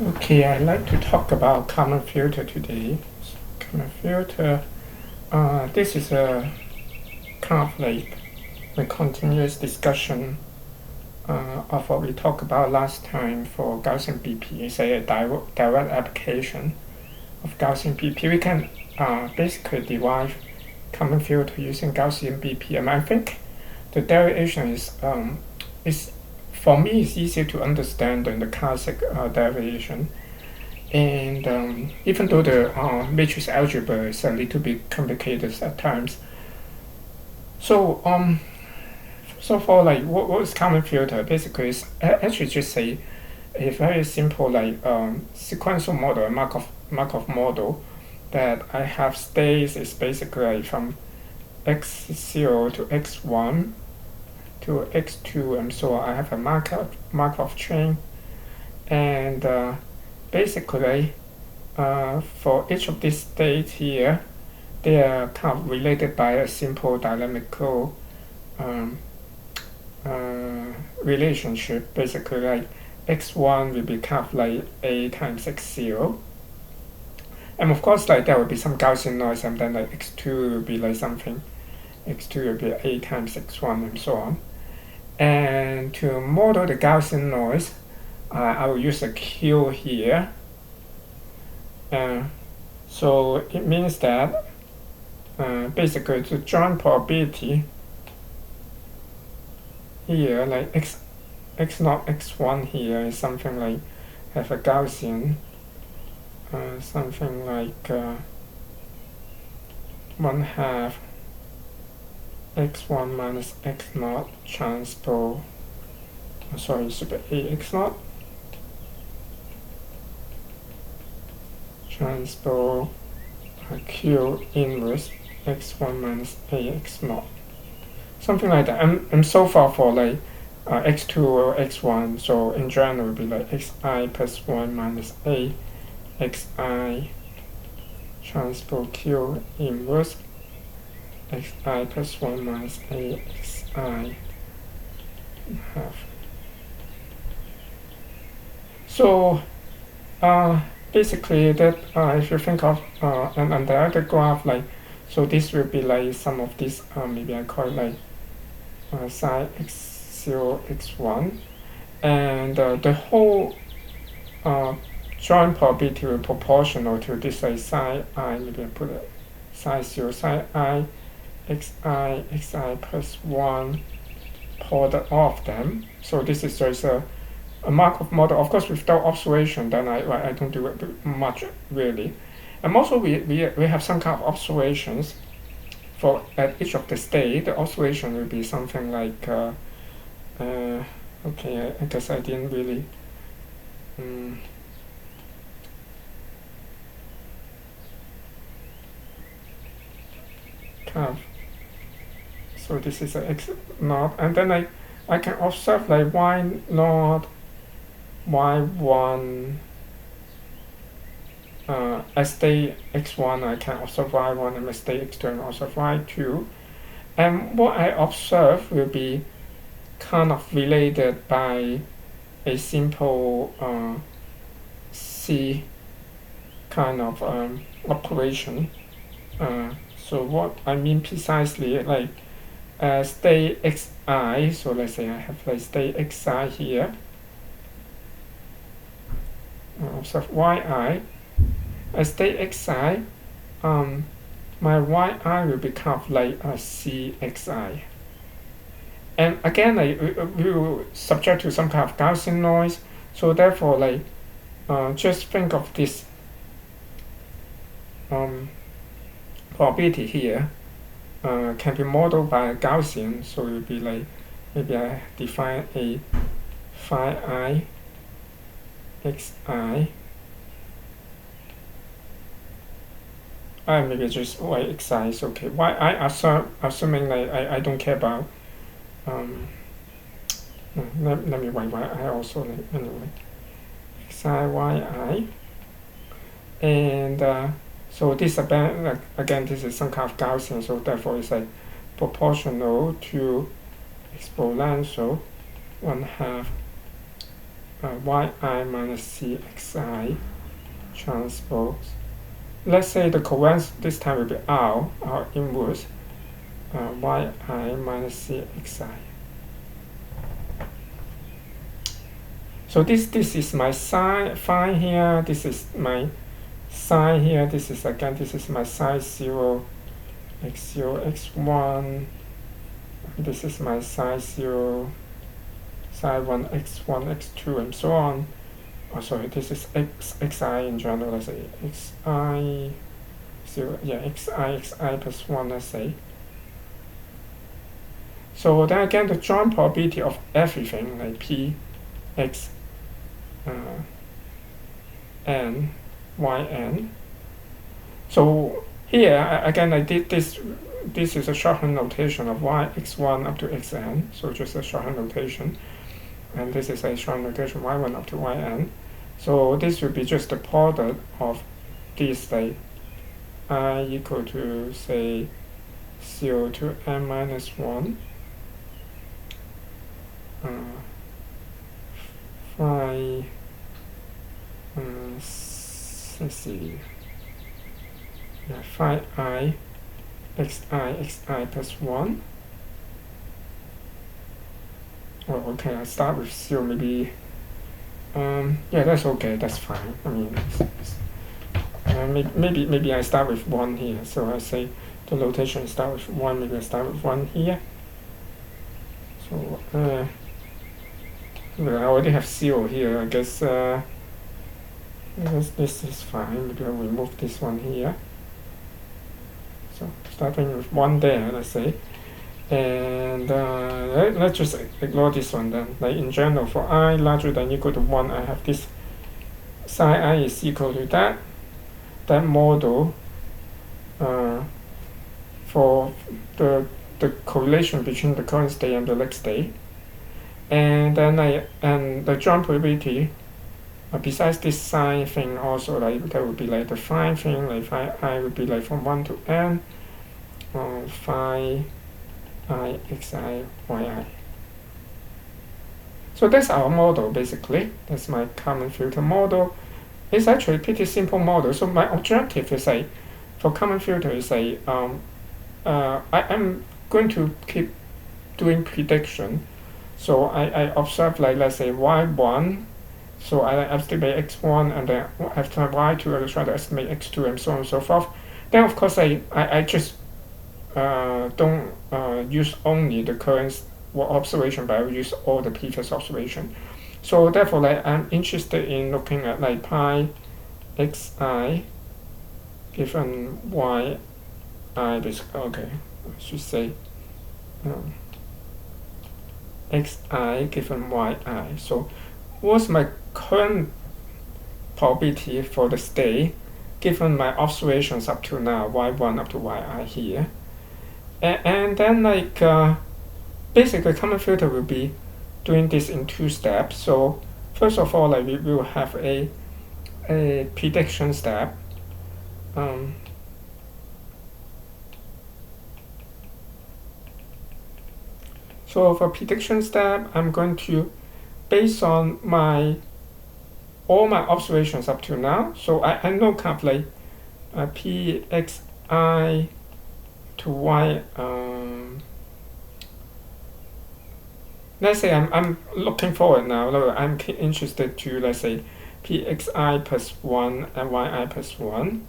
Okay, I'd like to talk about Kalman filter today. Kalman filter, this is a kind of like a continuous discussion of what we talked about last time for Gaussian BP. It's a direct application of Gaussian BP. We can basically derive Kalman filter using Gaussian BP, and I think the derivation is for me it's easier to understand than the classic derivation. And even though the matrix algebra is a little bit complicated at times, so so for like what is Kalman filter? Basically, it's actually just a very simple like sequential model, a Markov model that I have states is basically like from x0 to x1 to x2, and so I have a Markov chain, and basically for each of these states here, they are kind of related by a simple dynamical um, relationship. Basically, like x1 will be kind of like a times x0, and of course, like there will be some Gaussian noise, and then like x2 will be like something. X2 will be a times x1, and so on. And to model the Gaussian noise, I will use a Q here. So it means that basically the joint probability here, like x0, x1 here is something like have a Gaussian, something like 1/2 x1 minus x0 transpose, sorry, it should be a x0 transpose q inverse x1 minus a x0, something like that. And so far for like x2 or x1, so in general it will be like xi plus 1 minus a xi transpose q inverse xi plus 1 minus a xi half. So basically that if you think of an undirected graph, like, so this will be like some of this, maybe I call it like psi x0 x1, and the whole joint probability will proportional to this like psi I, maybe I put it psi 0 psi I xi plus 1 product of them. So this is just a Markov model, of course, without observation. Then I don't do it much really. And also we have some kind of observations for at each of the state. The observation will be something like okay, I guess I didn't really kind of, so this is a x naught, and then I can observe like y naught, y1, as state x1 I can observe y1, and as state x2 and observe y2, and what I observe will be kind of related by a simple C kind of operation. So what I mean precisely, like state xi, so let's say I have like state xi here, observe yi, as state xi, my yi will become like a cxi. And again, we will subject to some kind of Gaussian noise, so therefore like just think of this probability here can be modeled by a Gaussian, so it will be like, maybe I define a phi I xi, maybe just y xi is okay. Why I assuming like I don't care about let me write y I also, like, anyway xi yi, and so this again this is some kind of Gaussian, so therefore it's like proportional to exponential 1/2 yi minus cxi transpose. Let's say the covariance this time will be r inverse, yi minus cxi. So this is my phi here, this is my psi here, this is my psi 0, x0, x1, this is my psi 0, psi 1, x1, x2, and so on. Oh, sorry, this is xi in general, let's say xi 0, yeah, xi plus 1, let's say. So then again, the joint probability of everything, like p, x, n, yn. So here, again, I did this is a shorthand notation of y, x1 up to xn, so just a shorthand notation. And this is a shorthand notation y1 up to yn. So this would be just the product of these, like I equal to, say, 0 to n minus 1. Phi, let's see, yeah, phi I, xi plus 1. Oh, okay, I start with 0, maybe, yeah, that's okay, that's fine. I mean, maybe I start with 1 here, so I say the notation start with 1, maybe I start with 1 here. So, I already have 0 here, I guess, this is fine, maybe I'll remove this one here. So, starting with 1 there, let's say. And let's just ignore this one then. Like in general, for I larger than equal to 1, I have this psi I is equal to that model for the correlation between the current state and the next state. And then the joint probability, besides this psi thing also, like that would be like the phi thing, like phi I would be like from 1 to n, phi I, xi, yi. So that's our model basically. That's my Kalman filter model. It's actually a pretty simple model. So my objective is for Kalman filter is I'm going to keep doing prediction. So I observe, like, let's say y1, so I estimate x1, and then after y2 I try to estimate x2, and so on and so forth. Then of course I just don't use only the current observation, but I will use all the previous observation. So therefore, like, I'm interested in looking at like pi xi given yi, basically, okay, I should say xi given yi. So what's my current probability for the state given my observations up to now, y1 up to yi here? And then, like, basically Kalman filter will be doing this in 2 steps. So first of all, like, we will have a prediction step. So for prediction step, I'm going to, based on all my observations up to now, so I know kind of like pxi to y. Let's say I'm looking forward now. I'm interested to, let's say, pxi plus 1 and yi plus 1.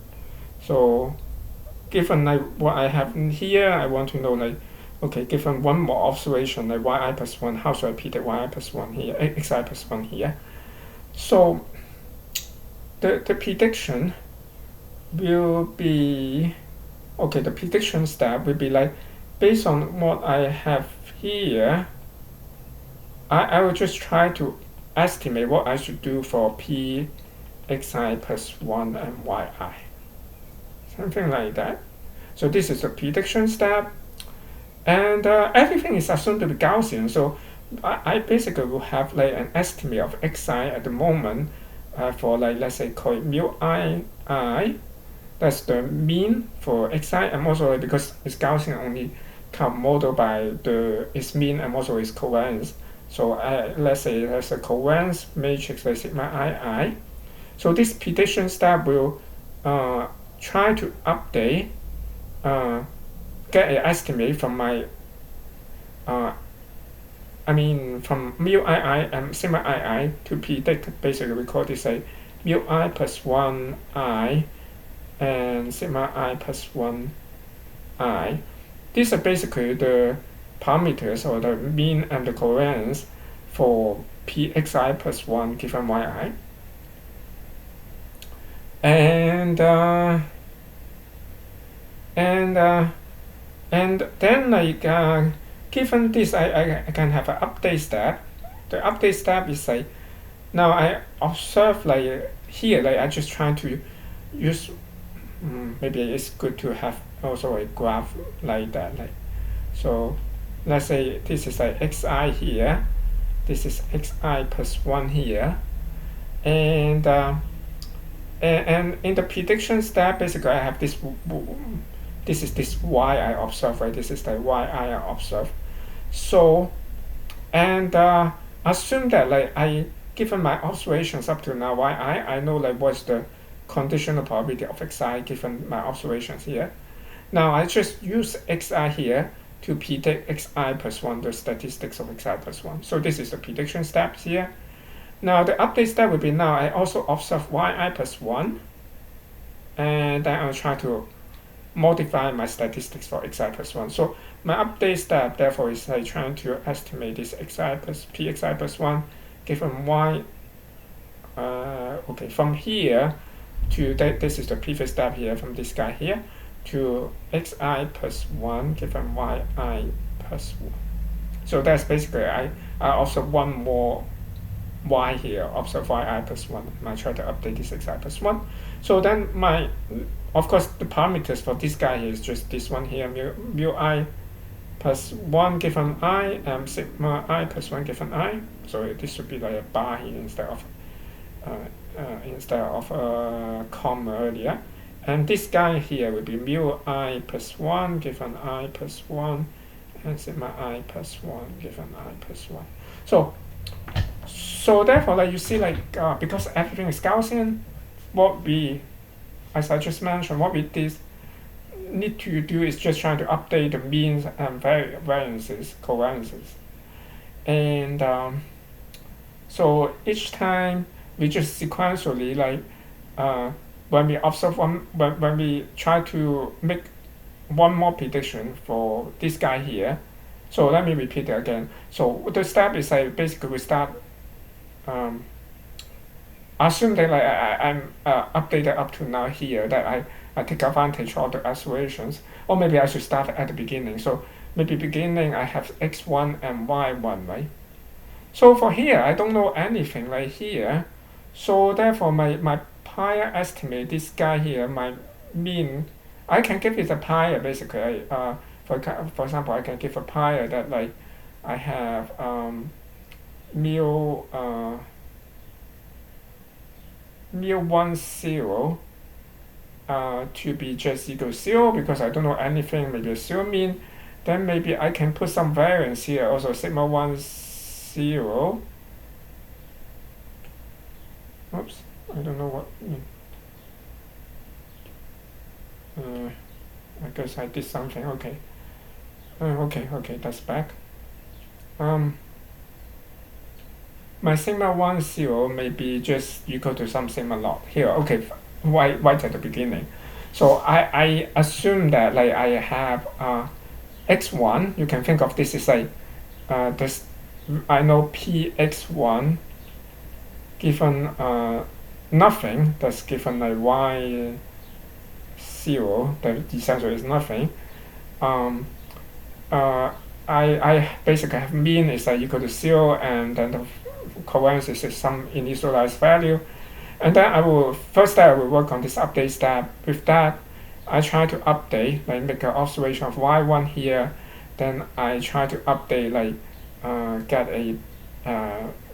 So given like what I have in here, I want to know, like, okay, given one more observation, like yi plus 1, how should I predict yi plus 1 here, xi plus 1 here? So the prediction will be, okay, the prediction step will be like, based on what I have here, I will just try to estimate what I should do for p xi plus 1 and yi. Something like that. So this is the prediction step. And everything is assumed to be Gaussian. So I basically will have like an estimate of xi at the moment for, like, let's say, call it mu I. That's the mean for xi, and also, because it's Gaussian, only can model by its mean and also its covariance. So let's say there's a covariance matrix like sigma II. So this prediction step will try to update, get an estimate from my, from mu II and sigma II to predict. Basically, we call this a mu I plus 1 I and sigma I plus 1 I. These are basically the parameters or the mean and the covariance for pxi plus 1 given yi. And then given this, I can have an update step. The update step is like, now I observe here, I just trying to use, maybe it's good to have also a graph like that. So let's say this is xi here, this is xi plus 1 here, and in the prediction step, basically I have this is this y I observe, right? This is the y I observe. So, and assume that I given my observations up to now yi, I know what's the conditional probability of xi given my observations here. Now I just use xi here to predict xi plus 1, the statistics of xi plus 1. So this is the prediction steps here. Now the update step will be, now I also observe yi plus 1, and then I'll try to modify my statistics for xi plus 1. So my update step therefore is trying to estimate this xi plus pxi plus 1 given y. Okay, from here to this is the previous step here, from this guy here to xi plus 1 given yi plus 1. So that's basically I observe one more y here, observe yi plus 1. I try to update this xi plus 1. So then of course the parameters for this guy here is just this one here, mu I plus 1 given I and sigma I plus 1 given I. So this should be like a bar here instead of a comma earlier. And this guy here will be mu I plus 1 given I plus 1 and sigma I plus 1 given I plus 1. So therefore, you see, because everything is Gaussian, what we, as I just mentioned, what we need to do is just trying to update the means and variances, covariances. And so each time we just sequentially, when we observe when we try to make one more prediction for this guy here. So let me repeat it again. So the step is basically we start, assume that I'm updated up to now here, that I take advantage of the observations, or maybe I should start at the beginning. So maybe beginning I have x1 and y1, right? So for here I don't know anything right here. So therefore my prior estimate, this guy here, my mean, I can give it a prior basically. For example, I can give a prior that I have mu 1 0 to be just equal to 0, because I don't know anything, maybe a 0 mean. Then maybe I can put some variance here, also sigma 1 0. Oops, I don't know what. I guess I did something. Okay. Okay, that's back. My sigma 1 0 may be just equal to some sigma log here. Okay, right at the beginning. So I assume that I have x1. You can think of this as this. I know px1 given nothing. That's given y 0. That essentially is nothing. I basically have mean is equal to 0, and then the covariance is some initialized value. And then I will work on this update step. With that, I try to update, make an observation of y1 here. Then I try to update, get a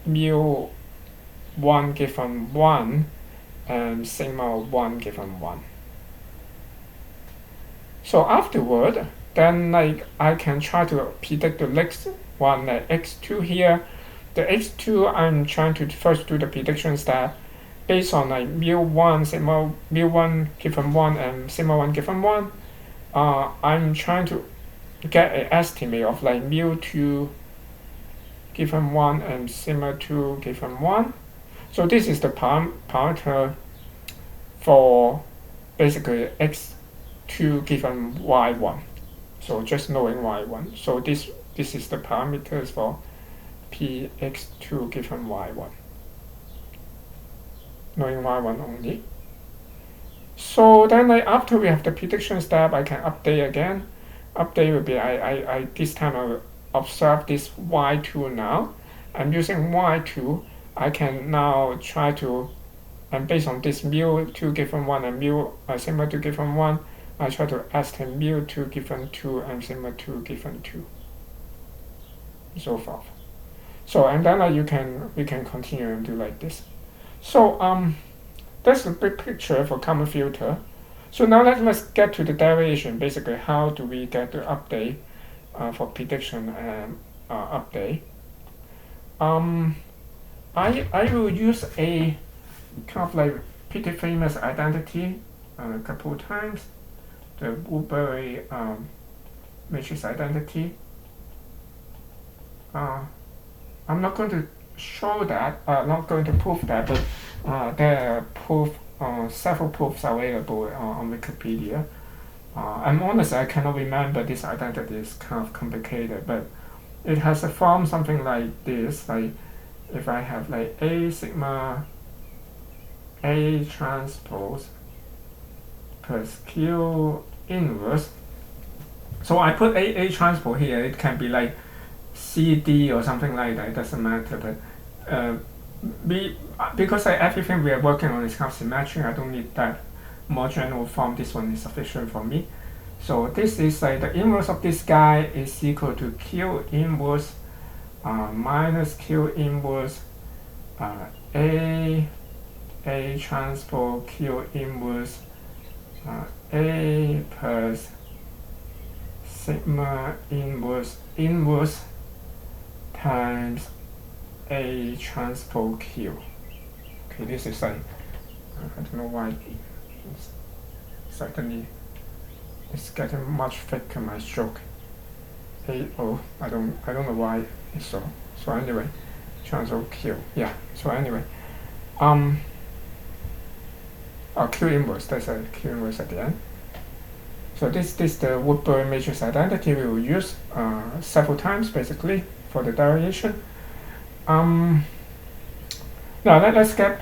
mu 1 given 1 and sigma 1 given 1. So afterward, then I can try to predict the next one, x2 here. the x2, I'm trying to first do the prediction step based on like mu1 sigma mu1 given 1 and sigma 1 given 1. I'm trying to get an estimate of like mu2 given 1 and sigma 2 given 1. So this is the parameter for basically x2 given y1. So just knowing y1. So this is the parameters for px2 given y1. Knowing y1 only. So then like after we have the prediction step, I can update again. Update will be I this time I will observe this y2 now. I'm using y2. I can now try to, and based on this mu2 given 1 and sigma 2 given 1, I try to estimate mu2 given 2 and sigma 2 given 2, so forth. So and then we can continue and do like this. So that's the big picture for Kalman filter. So now let's get to the derivation. Basically, how do we get the update for prediction and update? I will use a kind of like pretty famous identity a couple of times, the Woodbury matrix identity. I'm not going to show that, not going to prove that, but there are several proofs available on Wikipedia. I'm honest, I cannot remember this identity. Is kind of complicated, but it has a form something like this. Like if I have like A sigma A transpose plus Q inverse. So I put A transpose here. It can be like CD or something like that. It doesn't matter. But because everything we are working on is kind of symmetric, I don't need that more general form. This one is sufficient for me. So this is like the inverse of this guy is equal to Q inverse minus Q inverse A transpose Q inverse A plus sigma inverse times A transpose Q. Okay, this is like, I don't know why suddenly it's getting much thicker, my stroke. I don't know why it's so. So anyway, transpose Q. Yeah. So anyway, Q inverse. There's a Q inverse at the end. So this is the Woodbury matrix identity we will use several times basically for the derivation. Now let's get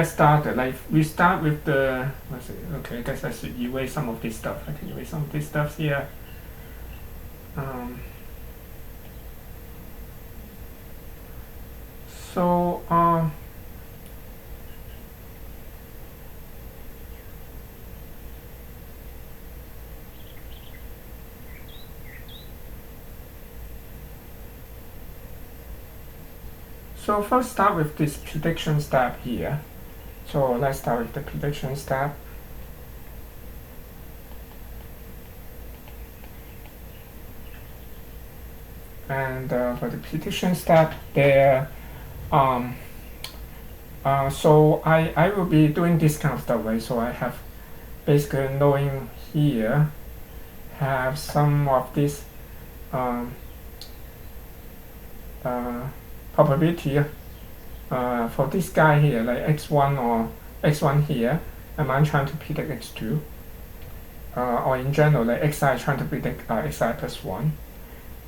started. Like we start with the, let's see, okay, I guess I should erase some of this stuff. I can erase some of this stuff here. So first start with this prediction step here. So let's start with the prediction step. And for the prediction step there, so I will be doing this kind of stuff, right? So I have basically knowing here, have some of this probability for this guy here, like x1 or x1 here, and I'm trying to predict x2, or in general, like xi trying to predict xi plus 1,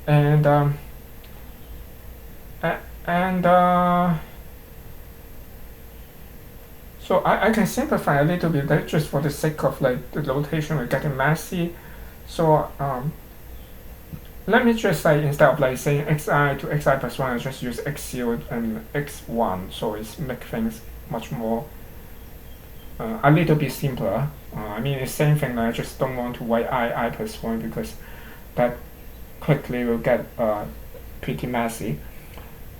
and so I can simplify a little bit, like, just for the sake of like the notation we're getting messy. So let me just say, instead of like saying xi to xi plus 1, I just use x0 and x1, so it's make things much more a little bit simpler. I mean, it's the same thing, I just don't want to write I plus 1 because that quickly will get pretty messy.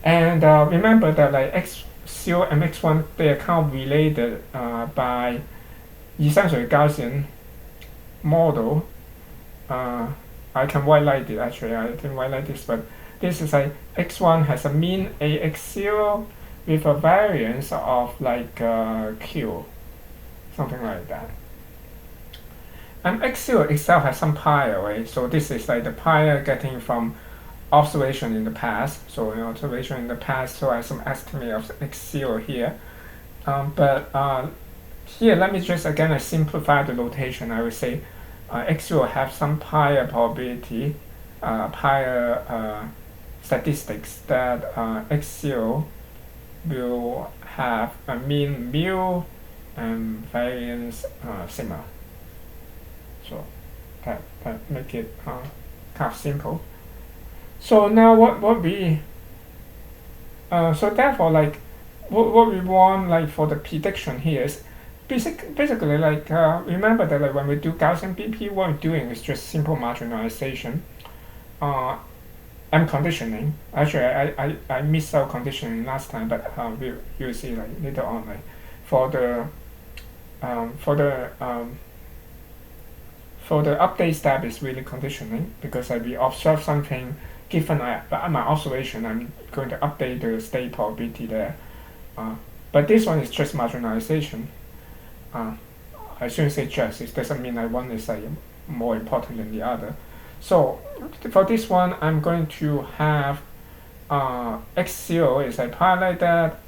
And remember that like x0 and x1, they are kind of related by essentially Gaussian model. I can write like this, actually I didn't write like this, but this is like x1 has a mean ax0 with a variance of like q, something like that. And x0 itself has some pi, right? So this is like the pi getting from observation in the past. So in observation in the past, so I have some estimate of x0 here. But here, let me just again simplify the notation. I would say x0 have some pi probability, pi statistics that x0 will have a mean mu and variance sigma. So that make it kind of simple. So now what we so therefore like what we want like for the prediction here is basically like remember that like when we do Gaussian BP, what we're doing is just simple marginalization and conditioning. Actually, I missed out conditioning last time, but you'll see like later on like for the update step is really conditioning because we observe something given my observation, I'm going to update the state probability there. But this one is just marginalization. I shouldn't say just, it doesn't mean that one is more important than the other. So for this one, I'm going to have x0 is a pi like that,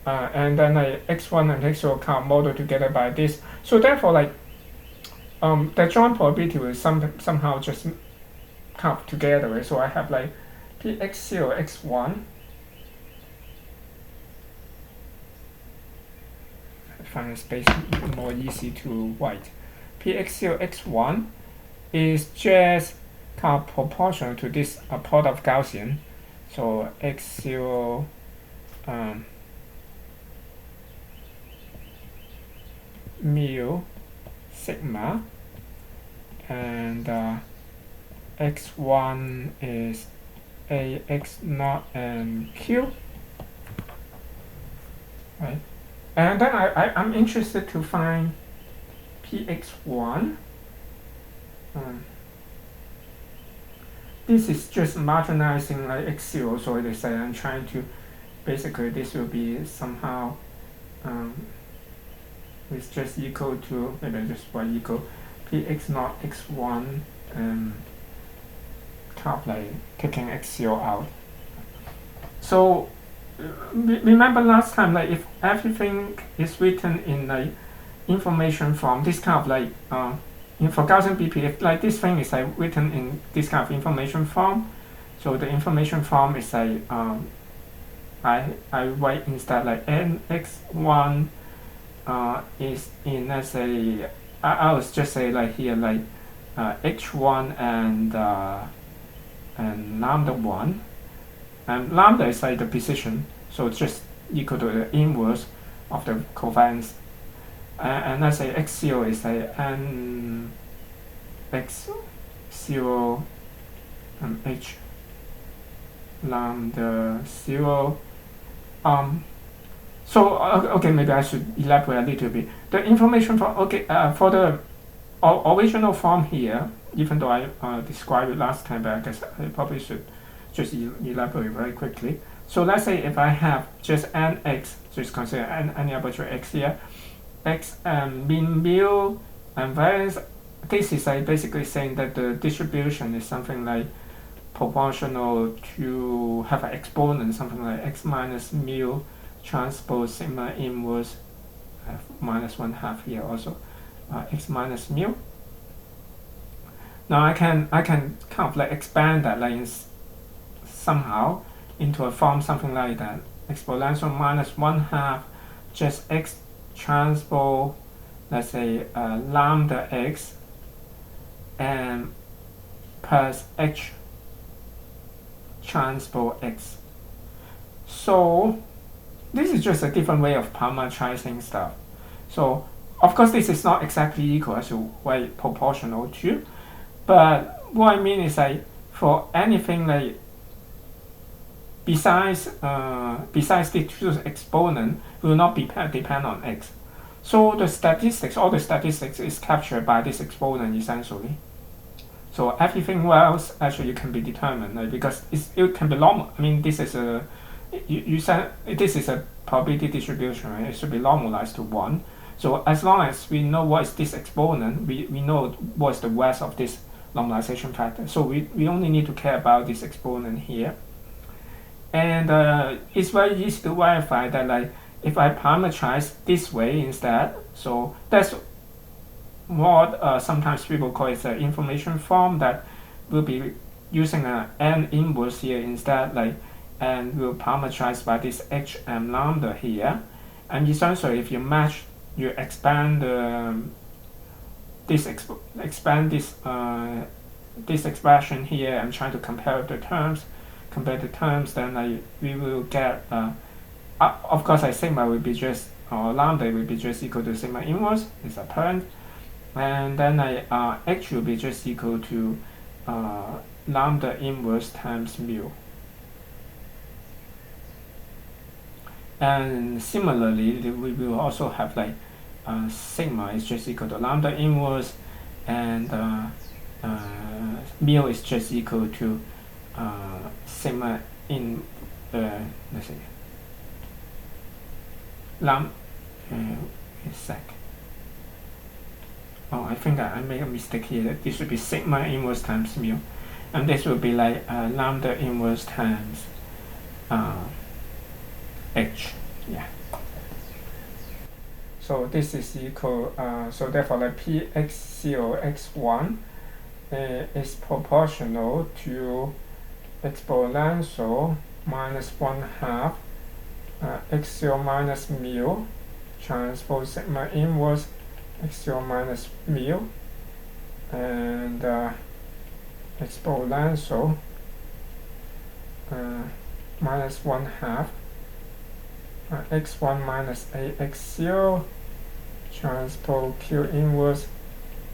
and then x1 and x0 can model together by this. So therefore, like the joint probability will somehow just come together. Right? So I have like px0 x1. I find the space more easy to write. Px0 x1 is just kind of proportional to this product of Gaussian. So x0 mu sigma, and x1 is ax0 and q, right? And then I'm interested to find px1. This is just marginalizing like x0, so it is I'm trying to basically this will be somehow it's just equal to maybe just y equal px0 x1 kind of like taking x0 out. So remember last time, like if everything is written in like information form, this kind of like for Gaussian BP, if like this thing is like written in this kind of information form, so the information form is like I write instead like nx1 is in, let's say I was just say like here like h1 and lambda 1, and lambda is like the precision, so it's just equal to the inverse of the covariance, and let's say x0 is like n x0 and h lambda 0. So okay, maybe I should elaborate a little bit. The information for for the original form here, even though I described it last time, but I guess I probably should just elaborate very quickly. So let's say if I have just nx, just consider any arbitrary x here, x mean mu and variance. This is basically saying that the distribution is something like proportional to have an exponent, something like x minus mu transpose sigma inverse minus 1/2 here also x minus mu. Now I can kind of like expand that like somehow into a form something like that, exponential minus 1/2 just x transpose, let's say lambda x, and plus h transpose x. So this is just a different way of parameterizing stuff. So of course this is not exactly equal as to write proportional to, but what I mean is like for anything like besides the two exponent will not depend on x. So the statistics, all the statistics is captured by this exponent essentially. So everything else actually can be determined, like, because it can be normal. I mean, this is a you said this is a probability distribution, right? It should be normalized to 1. So as long as we know what is this exponent, we know what is the rest of this normalization factor. So we only need to care about this exponent here. And it's very easy to verify that, like, if I parameterize this way instead, so that's what sometimes people call it an information form, that will be using an n inverse here instead, like, and will parameterize by this h m lambda here. And essentially, if you match, you expand this this expression here and try to compare the terms, then we will get of course, sigma will be just, or lambda will be just equal to sigma inverse, is apparent, and then h will be just equal to lambda inverse times mu. And similarly, we will also have, like, sigma is just equal to lambda inverse, and mu is just equal to sigma in let's see, a sec. Oh, I think I made a mistake here. This should be sigma inverse times mu, and this will be like lambda inverse times h. Yeah. So this is equal. So therefore, like px0 x1 is proportional to exponential minus 1/2 x0 minus mu transpose sigma inverse x0 minus mu, and exponential minus 1/2 x1 minus ax0 transpose q inverse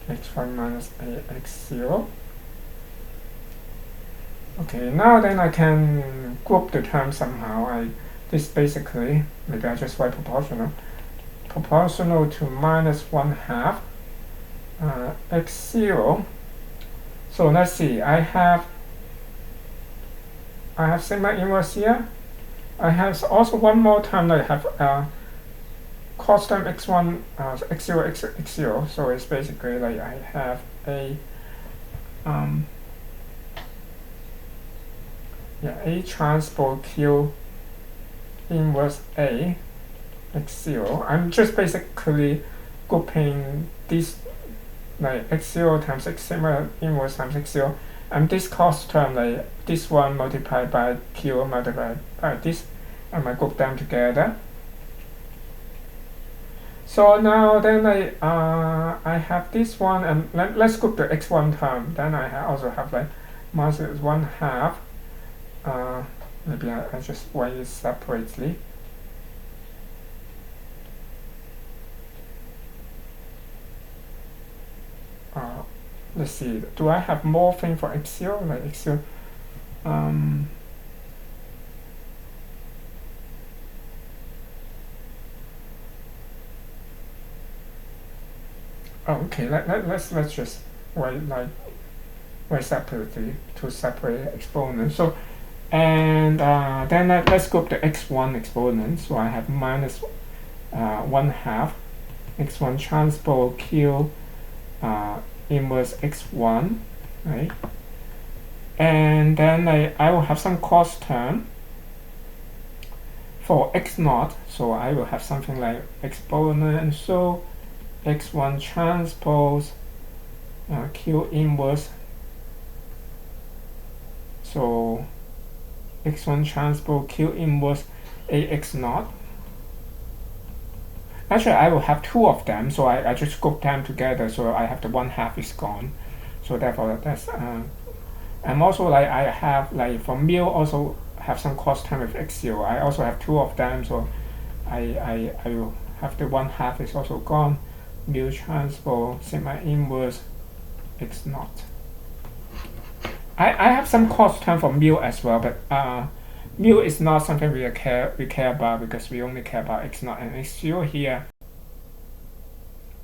x1 minus ax0. Okay, now then I can group the terms somehow. This basically, maybe I just write proportional to minus 1/2 x0. So let's see, I have sigma inverse here. I have also one more term. I have cos term x1 x0 x0. So it's basically like I have a a transpose q inverse a x0. I'm just basically grouping this, like, x0 times x sigma inverse times x0, and this cos term, like this one multiplied by q multiplied by this, and I group them together. So now then I have this one, and let's group the x1 term. Then I also have, like, minus 1/2. Maybe I just write it separately. Let's see, do I have more thing for x0? Like x0, okay, let's just write, like, separately, to separate exponents. So, and then let's group the x1 exponent. So I have minus 1/2 x1 transpose q inverse x1, right? And then I will have some cos term for x0. So I will have something like exponential x1 transpose q inverse. So x1 transpose q inverse ax0. Actually, I will have two of them, so I just group them together, so I have the 1/2 is gone. So therefore, that's and also, like, I have, like, for mu also have some cos term with x0. I also have two of them, so I will have the 1/2 is also gone. Mu transpose sigma inverse x0. I have some cos term for mu as well, but mu is not something we care about, because we only care about x0 and x0 here.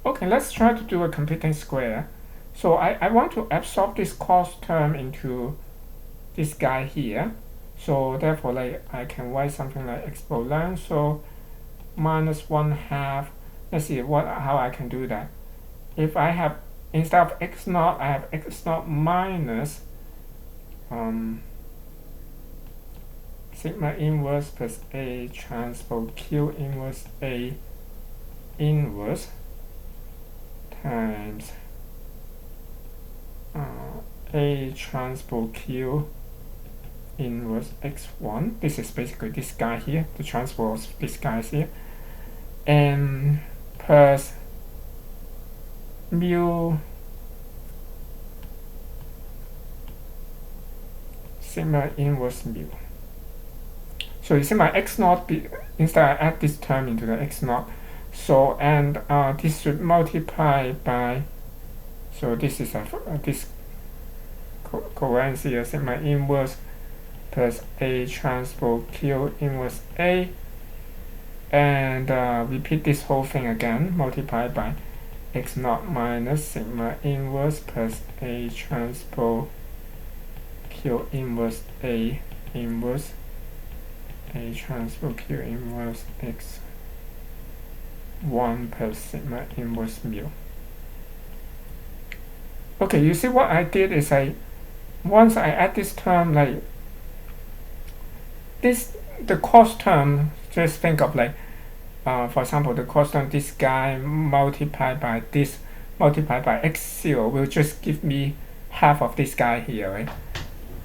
Okay, let's try to do a computing square. So I want to absorb this cost term into this guy here. So therefore, like I can write something like exponential minus 1/2. Let's see how I can do that. If I have, instead of x naught, I have x naught minus sigma inverse plus A transpose Q inverse A inverse times A transpose Q inverse x1. This is basically this guy here, the transpose this guy here, and plus mu sigma inverse mu. So you see my x naught, instead I add this term into the x naught. So, and this should multiply by, so this is this covariance here, sigma inverse plus A transpose Q inverse A, and repeat this whole thing again, multiplied by x naught minus sigma inverse plus A transpose Q inverse A inverse A transpose Q inverse x1 plus sigma inverse mu. Okay, you see what I did is once I add this term, like this, the cost term, just think of like, for example, the cost term, this guy multiplied by this, multiplied by x0 will just give me half of this guy here, right?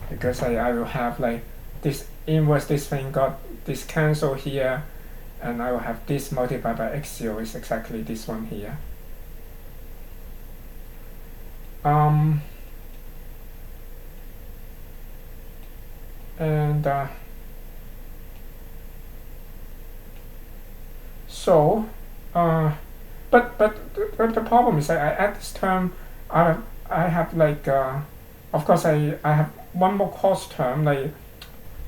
Because I will have like this inverse, this thing got this cancel here, and I will have this multiplied by x0 is exactly this one here. And so but the problem is I add this term, I have like of course I have one more cost term, like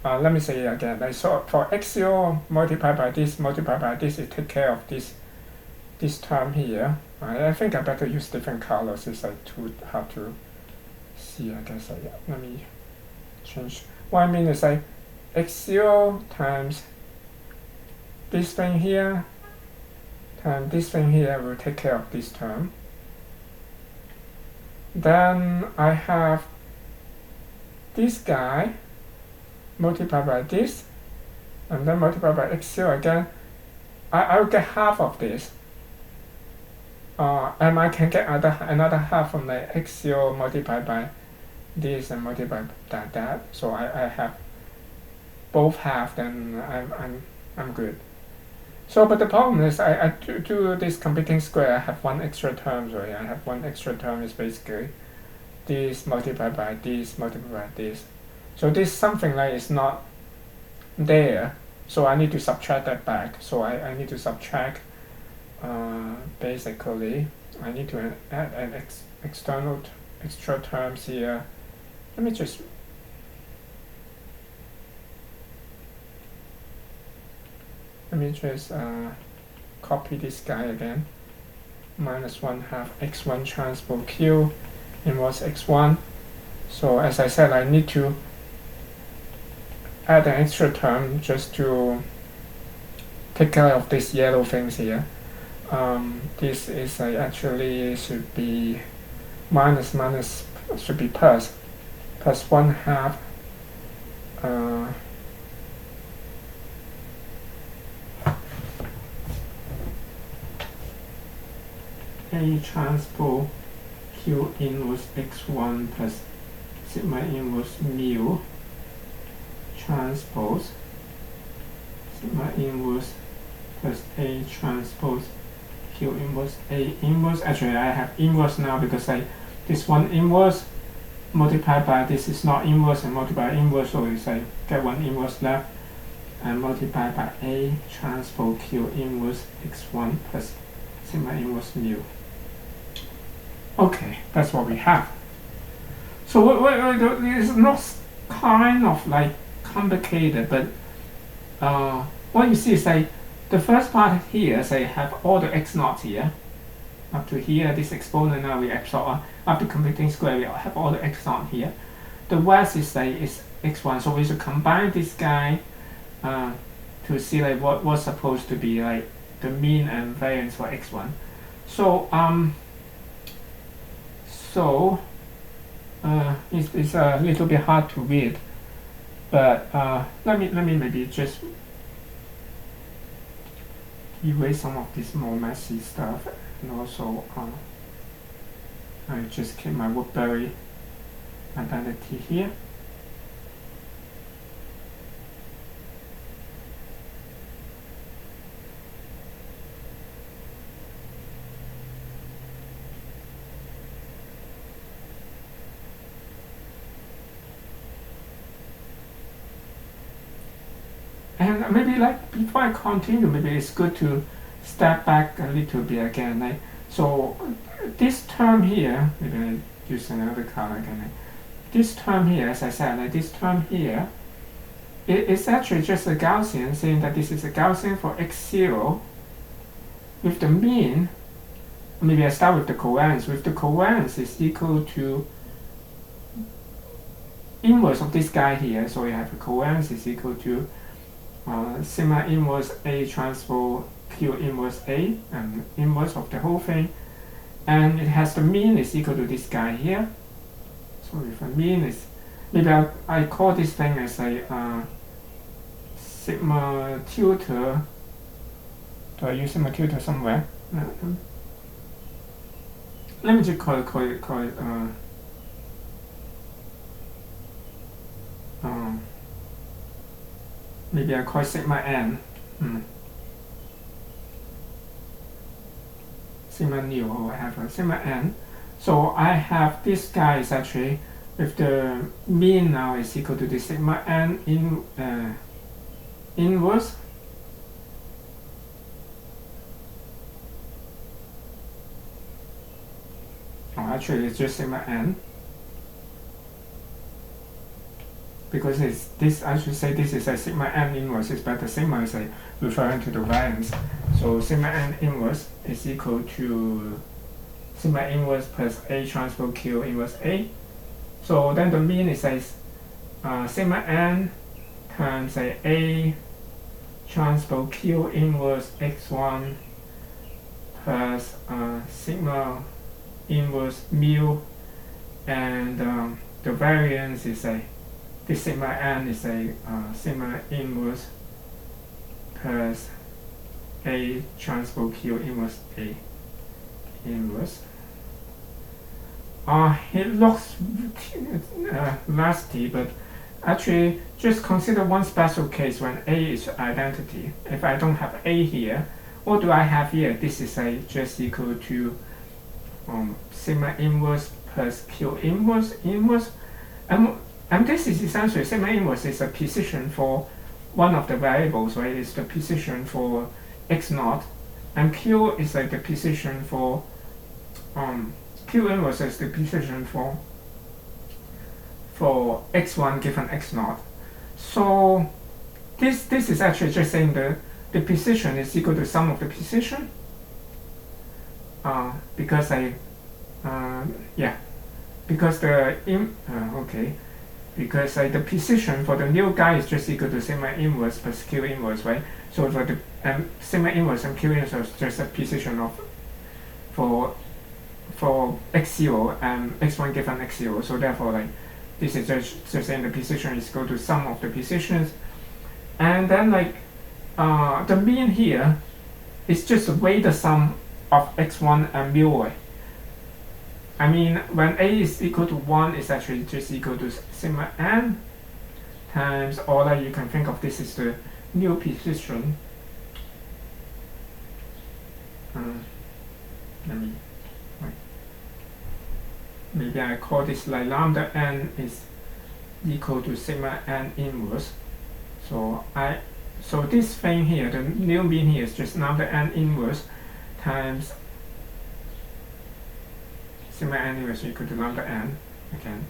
let me say it again, like so for x0 multiplied by this, it take care of this term here. I think I better use different colors, it's like too hard to see, I guess. Let me change. What I mean is like x0 times this thing here times this thing here will take care of this term. Then I have this guy multiplied by this, and then multiplied by x0 again. I will get half of this. And I can get another half from the x0 multiplied by this and multiplied by that. So I have both half, then I'm good. So, but the problem is I do this computing square, I have one extra term, right? I have one extra term is basically this multiplied by this multiplied by this. So this something like is not there. So I need to subtract that back. So I need to subtract, basically, I need to add an external extra terms here. Let me just copy this guy again. Minus 1/2 x1 transpose Q inverse x1. So as I said, I need to add an extra term just to take care of these yellow things here. This is actually should be minus should be plus 1/2 A transpose Q inverse x1 plus sigma inverse mu transpose sigma inverse plus A transpose Q inverse A inverse. Actually, I have inverse now because this one inverse multiplied by this is not inverse and multiplied by inverse, so it's get one inverse left, and multiplied by A transpose Q inverse x1 plus sigma inverse mu. Okay, that's what we have. So it's not kind of like complicated, but what you see is the first part here, have all the x naught here, up to here. This exponent now we absorb after computing square. We have all the x naught here. The rest is x1. So we should combine this guy to see like what's supposed to be like the mean and variance for x1. So it's a little bit hard to read, but let me maybe just erase some of this more messy stuff, and also I just keep my Woodbury identity here. And maybe like before I continue, maybe it's good to step back a little bit again. Like, so this term here, maybe I use another color again. This term here, as I said, like this term here, it's actually just a Gaussian, saying that this is a Gaussian for x0 with the mean. Maybe I start with the covariance. With the covariance is equal to inverse of this guy here. So we have a covariance is equal to sigma inverse A transpose Q inverse A, and inverse of the whole thing, and it has the mean is equal to this guy here. So if the mean is, maybe I call this thing as a sigma tilde. Do I use sigma tilde somewhere? Let me just call it maybe I call it sigma n. Sigma nu or whatever, sigma n. So I have this guy is actually with the mean now is equal to the sigma n inverse. Oh, actually it's just sigma n. Because it's this, I should say this is a sigma n inverse, but the sigma is referring to the variance. So sigma n inverse is equal to sigma inverse plus A transpose Q inverse A. So then the mean is sigma n times A transpose Q inverse x1 plus sigma inverse mu, and the variance is this sigma n is sigma inverse plus A transpose Q inverse A inverse. It looks nasty, but actually just consider one special case when A is identity. If I don't have A here, what do I have here? This is just equal to sigma inverse plus Q inverse inverse, and this is essentially sigma inverse is a position for one of the variables, right? It's the position for x naught, and Q is the position for Q inverse is the position for x1 given x naught. So this is actually just saying the position is equal to sum of the position. Because because the position for the new guy is just equal to sigma inverse plus Q inverse, right? So for the sigma inverse and Q inverse is just a position of for x0 and x1 given x0. So therefore, this is just saying the position is equal to sum of the positions, and then the mean here is just the weighted sum of x1 and mu. I mean, when A is equal to 1, it's actually just equal to sigma n times, or you can think of this as the new position. Maybe I call this lambda n is equal to sigma n inverse. So this thing here, the new mean here is just lambda n inverse times sigma n inverse equal to lambda n again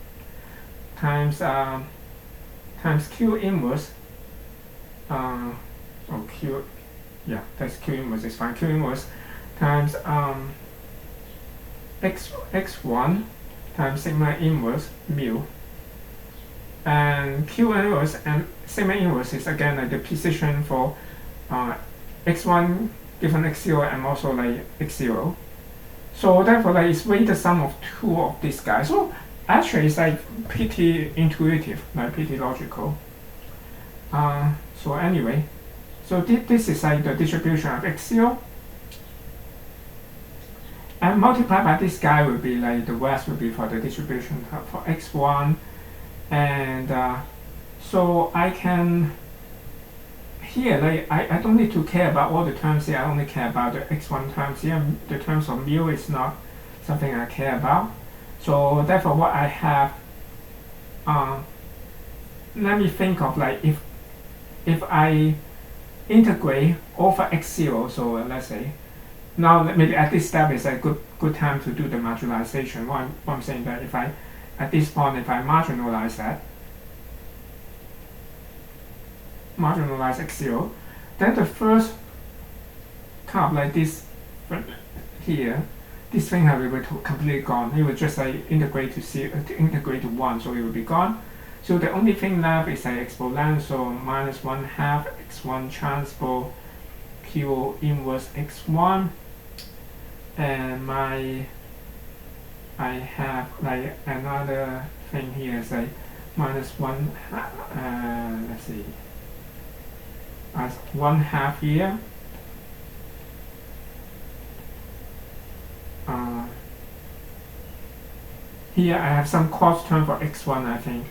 times Q inverse that's Q inverse is fine. Q inverse times x1 times sigma inverse mu. And Q inverse and sigma inverse is again like the position for x1 given x0 and also like x0. So therefore like it's weighted sum of two of these guys. So actually it's like pretty intuitive, like pretty logical. So anyway, so this is like the distribution of x0. And multiplied by this guy will be like the rest will be for the distribution for x1. And so I can here like I don't need to care about all the terms here. I only care about the x1 terms here. The terms of mu is not something I care about. So therefore what I have, let me think of like if I integrate over x0, so let's say now maybe at this step is a good time to do the marginalization. What I'm saying that if I at this point if I marginalize x0, then the first kind of like this here, this thing will be completely gone. It will just like integrate to 1, so it will be gone. So the only thing left is like exponential minus 1/2 x1 transpose Q inverse x1, and I have like another thing here is like minus 1, let's see, as 1/2 here. Here I have some cos term for x1, I think.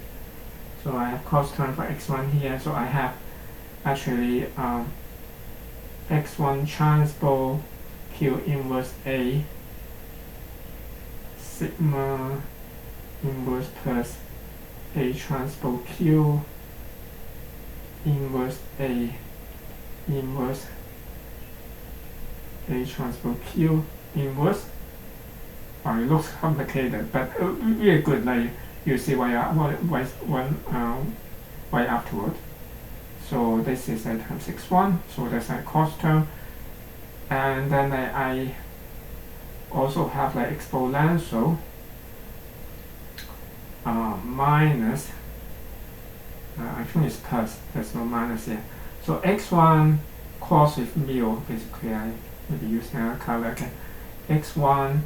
So I have cos term for x1 here. So I have actually x1 transpose Q inverse A sigma inverse plus A transpose Q inverse A inverse A transpose Q inverse. It looks complicated, but really good. Like you see why afterward. So this is a times x1. So that's a cos term, and then I also have like exponential minus. I think it's plus. There's no minus here. So x1 cos with mu. Basically, I maybe use another color again. X1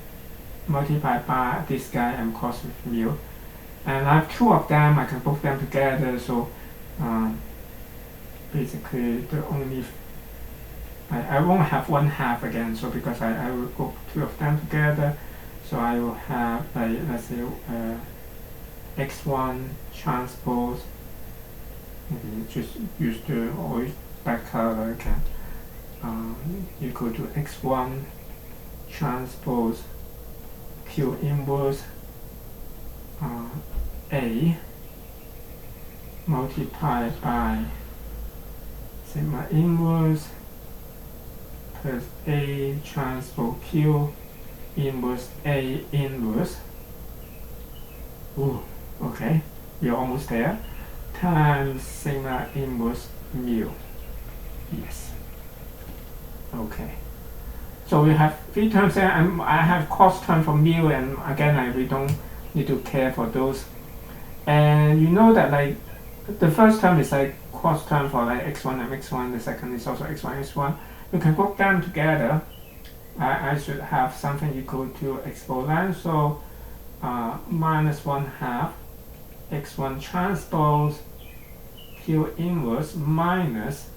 multiplied by this guy and cos with mu, and I have two of them. I can put them together. So basically the only I won't have 1/2 again. So because I will group two of them together, so I will have like let's say x1 transpose. Maybe just use the always that color again. Equal to x1 transpose Q inverse A multiplied by sigma inverse plus A transpose Q inverse A inverse. Ooh, okay, we are almost there. Times sigma inverse mu. Yes. Okay. So we have three terms there, and I have cos term for mu, and again, we don't need to care for those. And you know that like the first term is like cos term for like x1 and x1. The second is also x1 x1. You can group them together. I should have something equal to exponential minus 1/2 x1 transpose Q inverse minus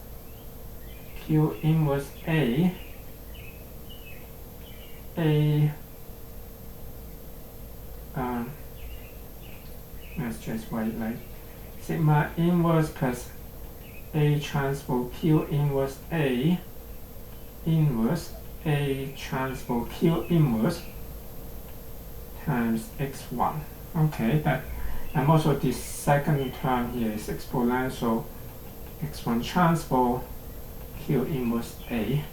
Q inverse A let's just write like sigma inverse plus A transpose Q inverse A inverse A transpose Q inverse times x1. Okay, that, and also this second term here is exponential x1 transpose Q inverse A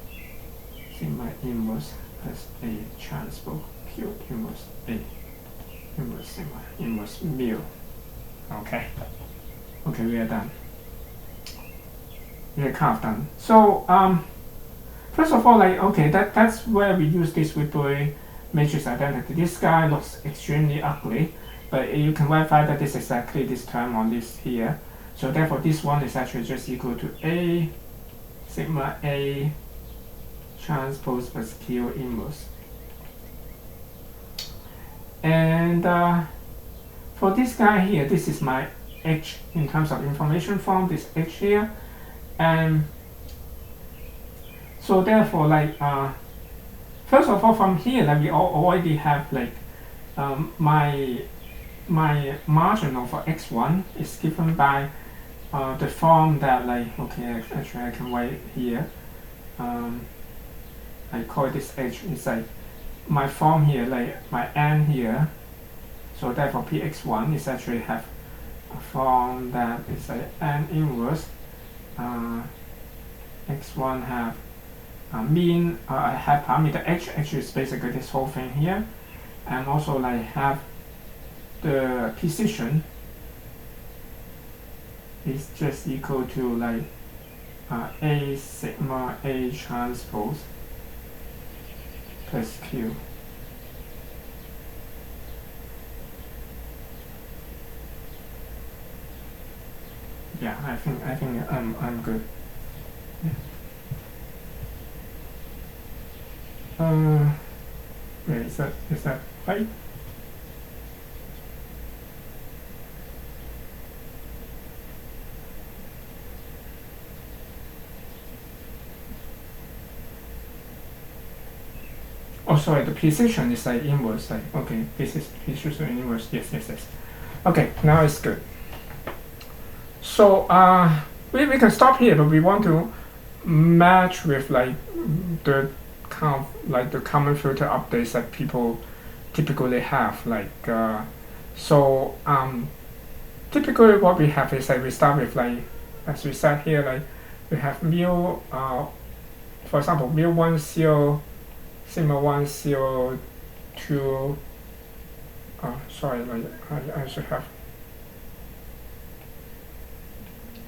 sigma inverse plus A transpose Q inverse A inverse sigma inverse mu. Okay, we are done. We are kind of done. So first of all, like okay, that's where we use this Ripple matrix identity. This guy looks extremely ugly, but you can verify that this is exactly this term on this here. So therefore this one is actually just equal to A sigma A transpose plus Q inverse. And for this guy here, this is my H in terms of information form, this H here. And so therefore, like, first of all, from here, like, we already have, like, my marginal for x1 is given by the form that, like, okay, actually I can write here. I call this H is like my form here, like my n here. So therefore px1 is actually have a form that is like n inverse. X1 have mean, I have parameter h is basically this whole thing here, and also like have the precision is just equal to like A sigma A transpose plus Q. Yeah, I think I'm good. Wait, is that right? Oh, sorry, the precision is like inverse. Like, okay, this is precision inverse. Yes. Okay, now it's good. So we can stop here, but we want to match with like the kind of like the common filter updates that people typically have. Like typically what we have is like we start with like, as we said here, like we have mu for example mu 10 sigma 10 2. Sorry, like I should have.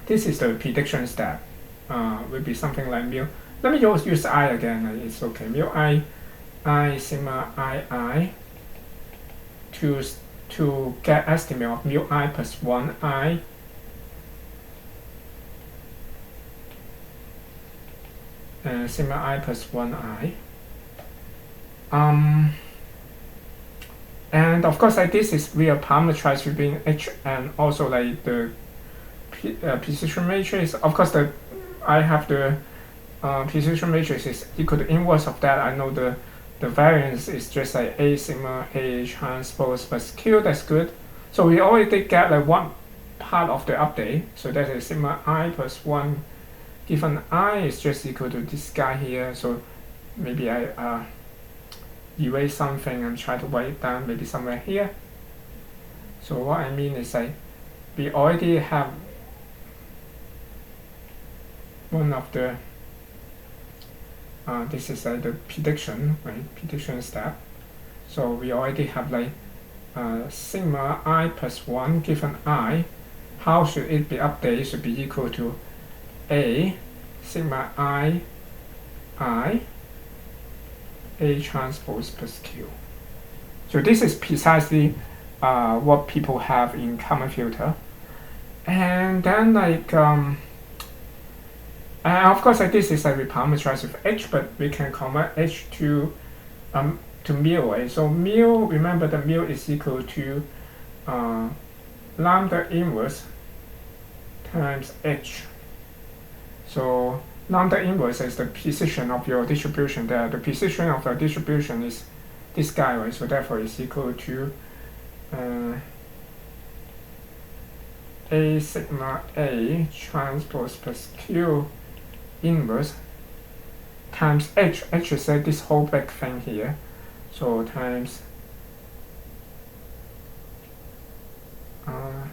This is the prediction step. Will be something like mu. Let me just use I again. It's okay. Mu I sigma I to get estimate of mu I plus 1 I. Sigma I plus 1 I. And of course, like this is we are parameterized between H and also like the precision matrix. Of course, I have the precision matrix is equal to inverse of that. I know the variance is just like A sigma A transpose plus Q. That's good. So we already get like one part of the update. So that is sigma I plus 1 given I is just equal to this guy here. So maybe I erase something and try to write it down maybe somewhere here. So what I mean is like we already have one of the this is like the prediction, right? Prediction step. So we already have like sigma I plus 1 given I. How should it be updated? It should be equal to A sigma I A transpose plus Q. So this is precisely what people have in common filter. And then like of course like this is like we parameterize with H, but we can convert H to mu, right? So mu, remember the mu is equal to lambda inverse times H. So lambda inverse is the precision of your distribution there. The precision of the distribution is this guy, right? So therefore it's equal to A sigma A transpose plus Q inverse times H. H is this whole big thing here. So times and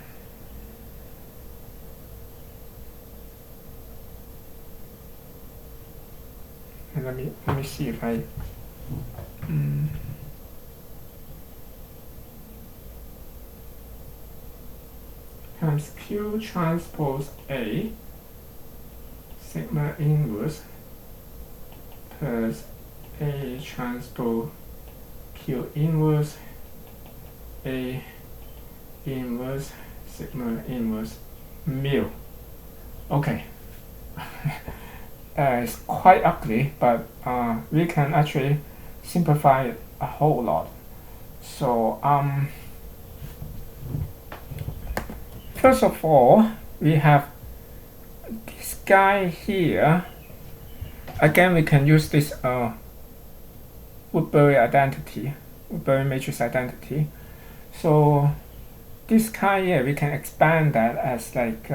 let me see if I times Q transpose A sigma inverse plus A transpose Q inverse A inverse sigma inverse mu. Okay. It's quite ugly, but we can actually simplify it a whole lot. So first of all, we have this guy here. Again, we can use this Woodbury identity, Woodbury matrix identity. So this guy here, we can expand that as like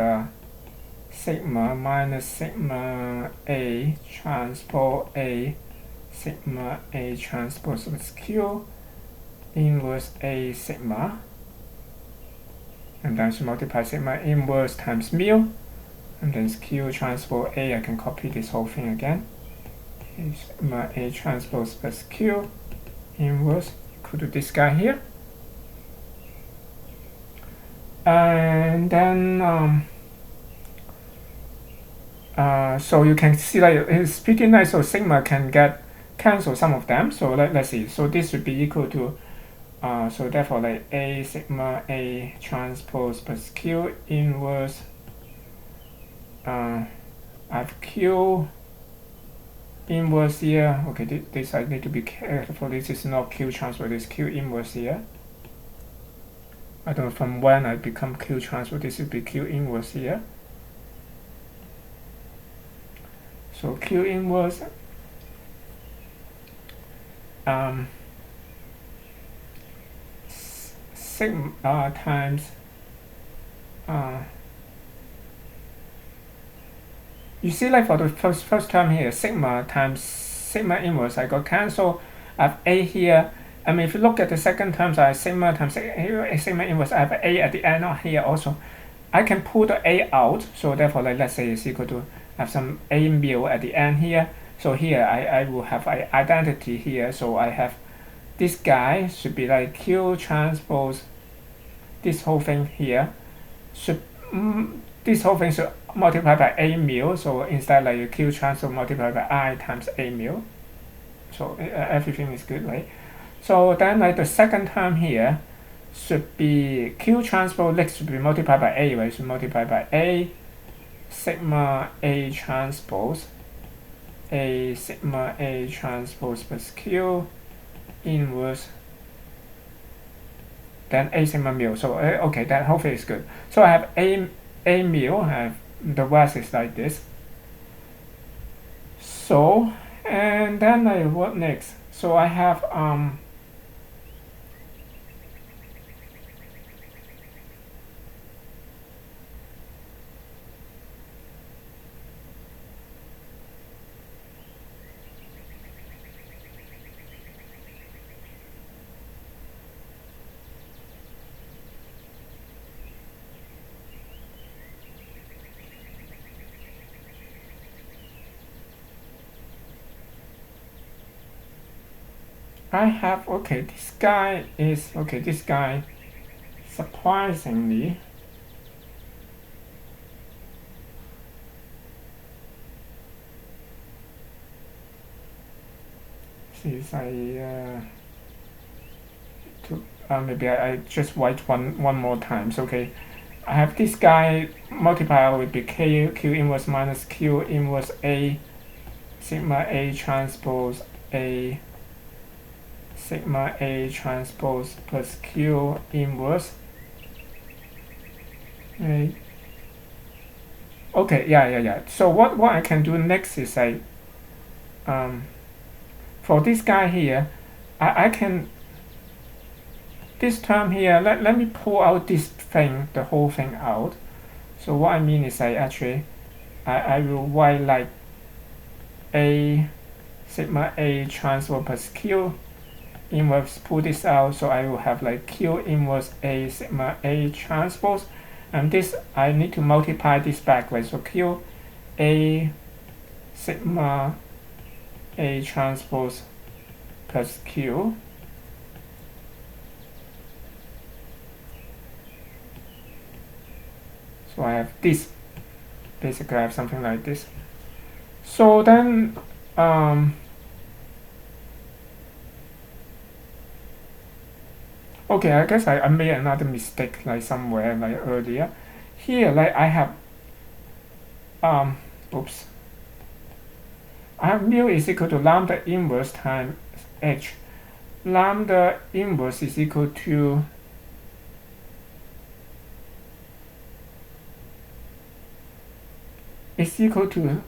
sigma minus sigma A transpose A sigma A transpose with Q inverse A sigma, and then to multiply sigma inverse times mu, and then Q transpose A. I can copy this whole thing again. Sigma A transpose plus Q inverse equal to this guy here, and then so you can see that it's pretty nice. So sigma can get cancel some of them. So let's see. So this would be equal to so therefore like A sigma A transpose plus Q inverse. I have Q inverse here. Okay, this I need to be careful. This is not Q transpose. This is Q inverse here. I don't know from when I become Q transpose. This would be Q inverse here. So Q inverse sigma times you see, like for the first term here, sigma times sigma inverse, I got cancel. I have A here. I mean, if you look at the second term, so I have sigma times sigma inverse, I have A at the end here also. I can pull the A out, so therefore, like, let's say it's equal to have some A mu at the end here. So here I will have an identity here. So I have this guy should be like Q transpose this whole thing here. This whole thing should multiply by A mu. So instead like Q transpose multiplied by I times A mu. So everything is good, right? So then like the second term here should be Q transpose next should be multiplied by A, right? So multiply by A sigma A transpose A sigma A transpose plus Q inverse then A sigma mu. So okay, that whole thing is good. So I have A mu, I have the rest is like this. So and then what next? So I have okay, this guy is okay, this guy surprisingly since I maybe I just write one more time. So okay, I have this guy multiplier with be Q inverse minus Q inverse A sigma A transpose A sigma A transpose plus Q inverse. Right. Okay, yeah. So what I can do next is I for this guy here, I can this term here. Let me pull out this thing, the whole thing out. So what I mean is I actually I will write like A sigma A transpose plus Q inverse, pull this out, so I will have like Q inverse A sigma A transpose, and this I need to multiply this backwards. So Q A sigma A transpose plus Q so I have this, basically I have something like this. So then Okay, I guess I made another mistake like somewhere like earlier. Here like I have um oops. I have mu is equal to lambda inverse times h. Lambda inverse is equal to is equal to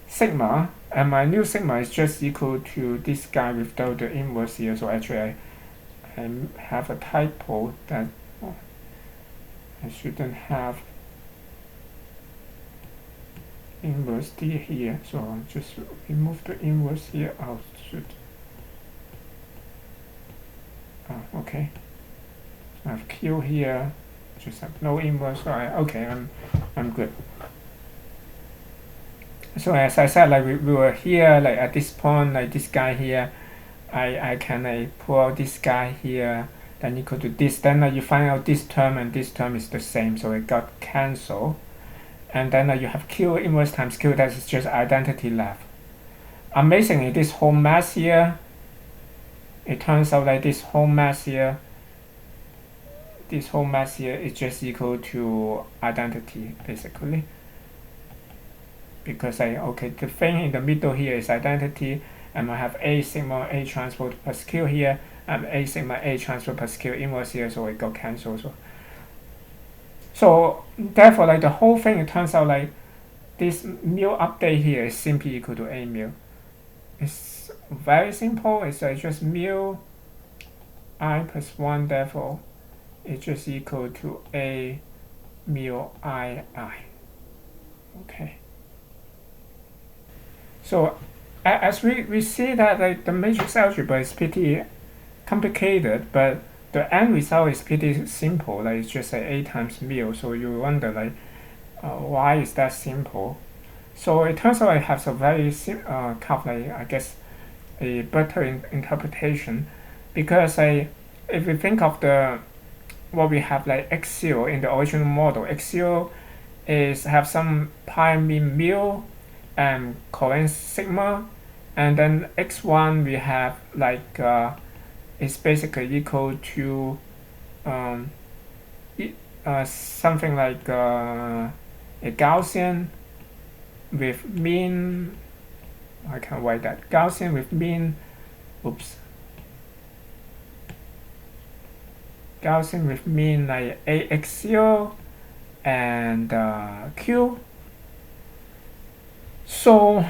sigma, and my new sigma is just equal to this guy without the inverse here. So actually I have a typo that I shouldn't have inverse d here, so I'll just remove the inverse here out. Okay, so I have q here, just have no inverse, so okay, I'm good. So as I said, like we were here, like at this point, like this guy here, I can pull out this guy here, then equal to this, then you find out this term and this term is the same, so it got cancelled. And then you have q inverse times q, that is just identity left. Amazingly, this whole mass here, it turns out like this whole mass here is just equal to identity, basically. Because the thing in the middle here is identity, and I have a sigma a transpose plus q here, and a sigma a transpose plus q inverse here, so it got cancelled. So therefore, like the whole thing, it turns out like this mu update here is simply equal to a mu. It's very simple. It's just mu I plus 1, therefore it's just equal to a mu I. Okay. So as we see that like the matrix algebra is pretty complicated, but the end result is pretty simple. Like it's just a times mu. So you wonder like why is that simple? So it turns out it has a very kind of like, I guess, a better interpretation, because if we think of what we have like x0 in the original model, x0 is have some pi mean mu and covariance sigma, and then x1 we have like is basically equal to something like a Gaussian with mean. I can write that Gaussian with mean. Gaussian with mean like ax0 and q. So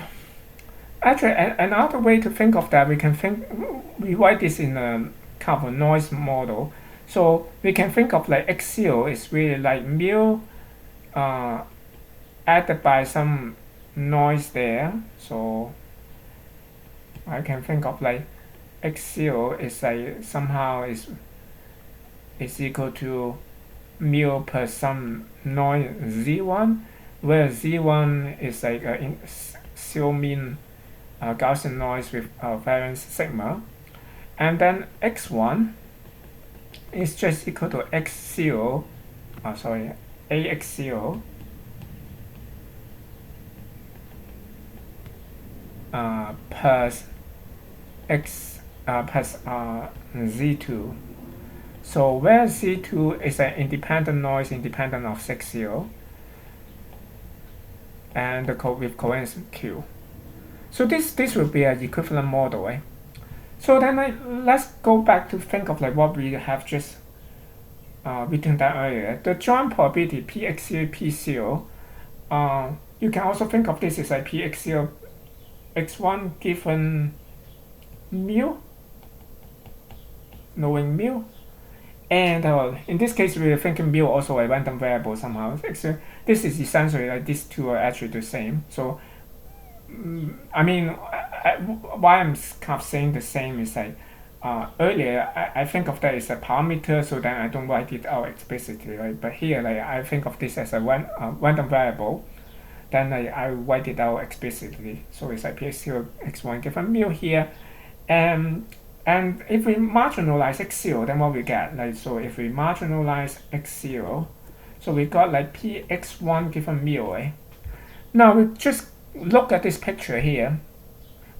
actually, another way to think of that, we write this in a kind of a noise model. So we can think of like x0 is really like mu added by some noise there. So I can think of like x0 is like somehow is equal to mu plus some noise z1, where z1 is like a zero mean Gaussian noise with variance sigma, and then x1 is just equal to x0, ax0 plus x plus z2. So where z2 is an independent noise independent of 60, and with covariance q. So this will be an equivalent model, right? So then let's go back to think of like what we have just written down earlier. The joint probability px0 p0. You can also think of this as like px0 x1 given mu, knowing mu. And in this case, we're thinking mu also a random variable somehow. So this is essentially like these two are actually the same. So I mean, why I'm kind of saying the same is like earlier I think of that as a parameter, so then I don't write it out explicitly, right? But here, like I think of this as a random variable, then I write it out explicitly. So it's like px0 x1 given mu here, and if we marginalize x0, then what we get? Like, so if we marginalize x0, so we got like px1 given mu, right? Now we just look at this picture here.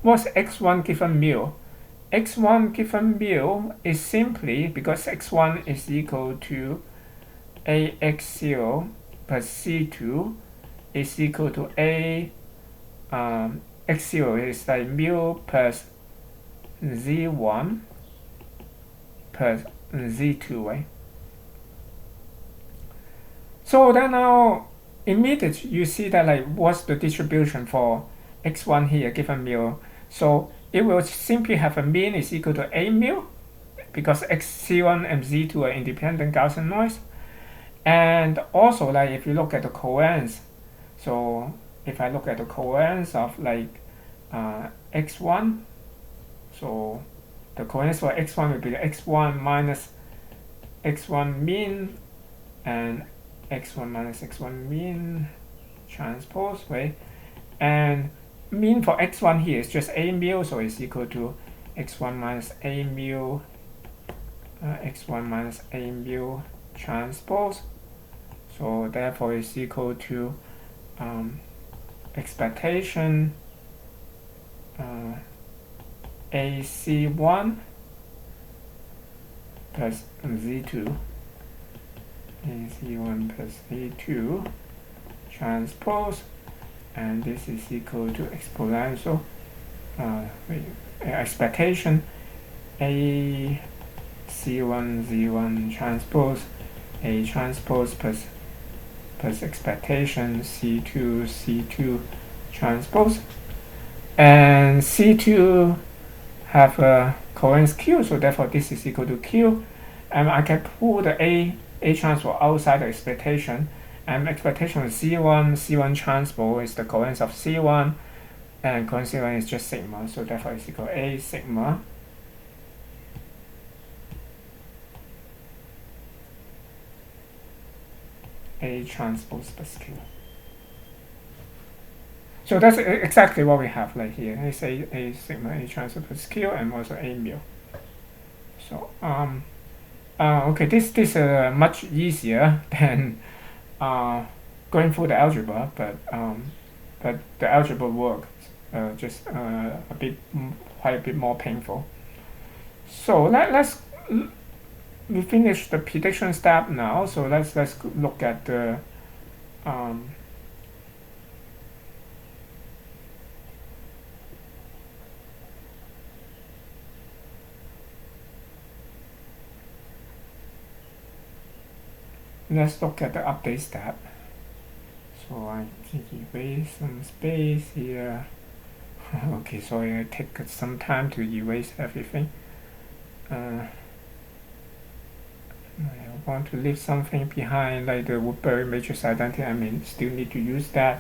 What's x1 given mu? x1 given mu is simply because x1 is equal to ax0 plus c2 is equal to a x0 is like mu plus z1 plus z2, right? So then now immediately you see that like what's the distribution for x1 here given mu. So it will simply have a mean is equal to a mu because xc1 and z2 are independent Gaussian noise. And also like if you look at the covariance, so if I look at the covariance of like x1, so the covariance for x1 will be x1 minus x1 mean and x1 minus x1 mean transpose, right? And mean for x1 here is just a mu, so it's equal to x1 minus a mu x1 minus a mu transpose. So therefore it's equal to expectation AC1 plus Z2 AC1 plus Z2 transpose, and this is equal to exponential expectation A C1 Z1 transpose A transpose plus expectation C2 C2 transpose, and C2 have a covariance Q, so therefore this is equal to Q, and I can pull the A transpose outside the expectation, and expectation of C1 transpose is the covariance of C1, and covariance C1 is just sigma, so therefore it's equal to A sigma A transpose plus Q. So that's exactly what we have like here. It's a sigma A transpose plus Q and also A mu. So okay, this is much easier than going through the algebra, but the algebra work just quite a bit more painful. So let's we finish the prediction step now. So let's look at the let's look at the update step. So I erase some space here. Okay, so I take some time to erase everything. I want to leave something behind, like the Woodbury matrix identity. I mean, still need to use that.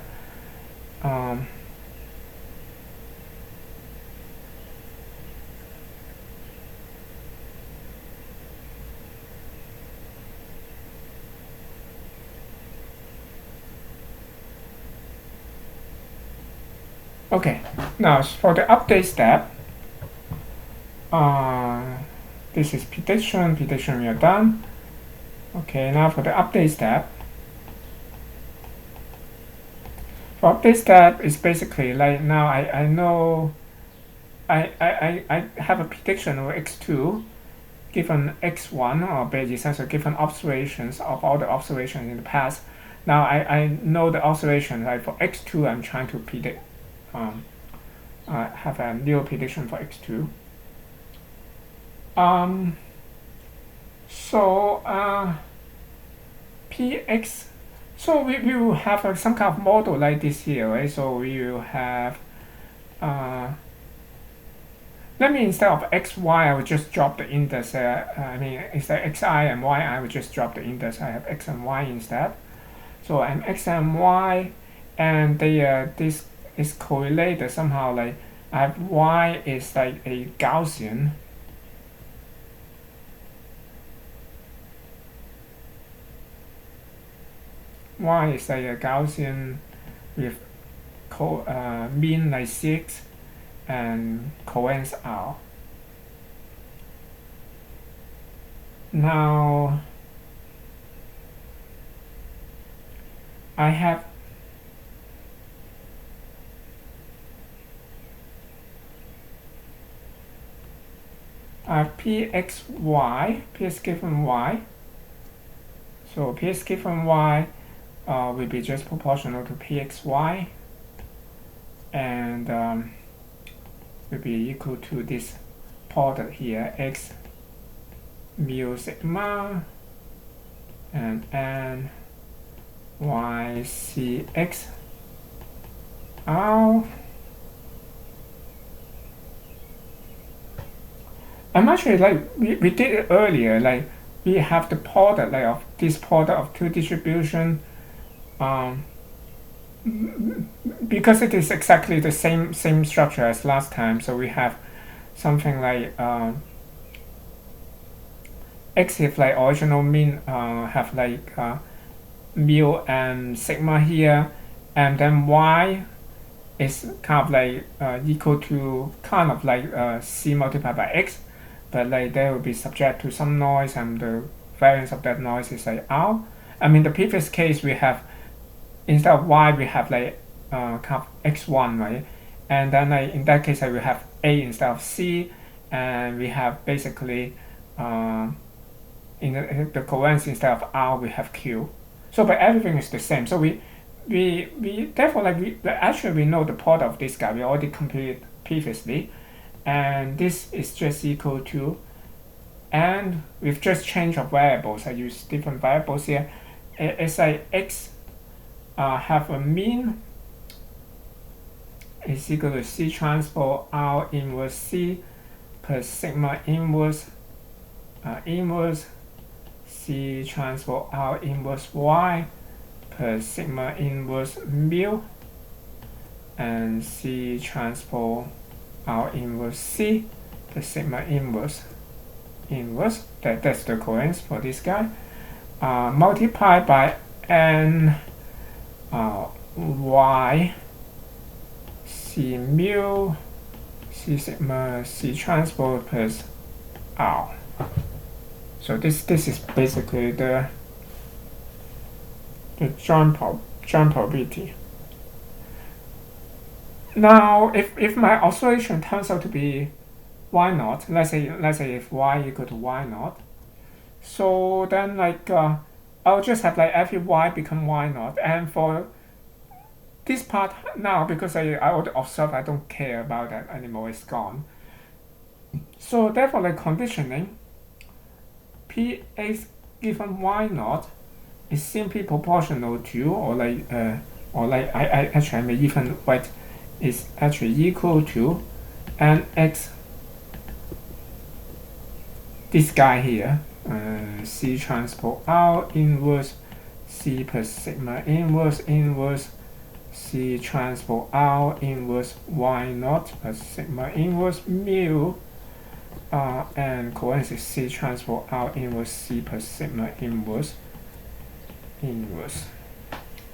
Okay, now for the update step, this is prediction we are done. Okay, now for the update step. For update step is basically like now I know I have a prediction of x2 given x1, or basically essentially given observations of all the observations in the past. Now I know the observation, like for x2 I'm trying to predict have a new prediction for x2. So px, so we will have some kind of model like this here, right? So we will have let me, instead of xy, I will just drop the index. I mean, instead of xi and yi, I will just drop the index. I have x and y instead. So I'm x and y, and they this is correlated somehow. Like I have y is like a Gaussian. Y is like a Gaussian with mean like 6 and covariance R. Now I have pxy, px given y. So px given y will be just proportional to pxy, and will be equal to this product here, x mu sigma and n y c x r. I'm actually like we did it earlier, like we have the product like of this product of two distribution, because it is exactly the same structure as last time. So we have something like x if like original mean have like mu and sigma here, and then y is kind of like equal to kind of like c multiplied by x, but like they will be subject to some noise, and the variance of that noise is like r. I mean, the previous case we have, instead of y we have like kind of x1, right? And then like in that case I will have a instead of c, and we have basically in the covariance instead of r we have q. So but everything is the same. So we therefore like we know the product of this guy. We already computed previously, and this is just equal to, and with just change of variables, I use different variables here. It's like x have a mean is equal to c transpose r inverse c plus sigma inverse inverse c transpose r inverse y plus sigma inverse mu and c transpose r inverse c plus sigma inverse that's the covariance for this guy, multiplied by n y c mu c sigma c transpose plus r. So this is basically the joint probability. Now if my oscillation turns out to be y naught, let's say if y equal to y naught, so then like I'll just have like every y become y naught, and for this part now, because I already observe, I don't care about that anymore, it's gone. So therefore like conditioning px given y naught is simply proportional to, or like I actually may even write is actually equal to nx, this guy here, c transpose r inverse c plus sigma inverse c transpose r inverse y naught plus sigma inverse mu, and covariance is c transpose r inverse c plus sigma inverse.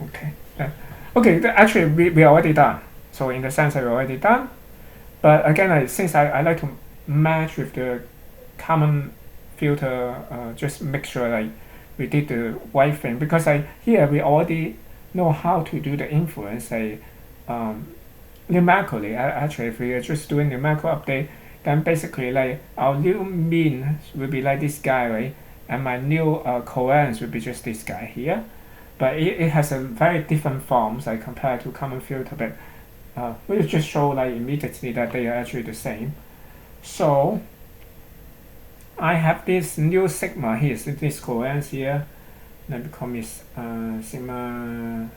Okay. Okay. Actually, we already done. So in the sense we're already done. But again, since I like to match with the Kalman filter, just make sure like we did the right thing, because here we already know how to do the inference numerically. Actually, if we are just doing numerical update, then basically like our new mean will be like this guy, right? And my new covariance will be just this guy here. But it has a very different forms like compared to Kalman filter, but we'll just show like immediately that they are actually the same. So I have this new sigma here, so this covariance here. Let me call it sigma.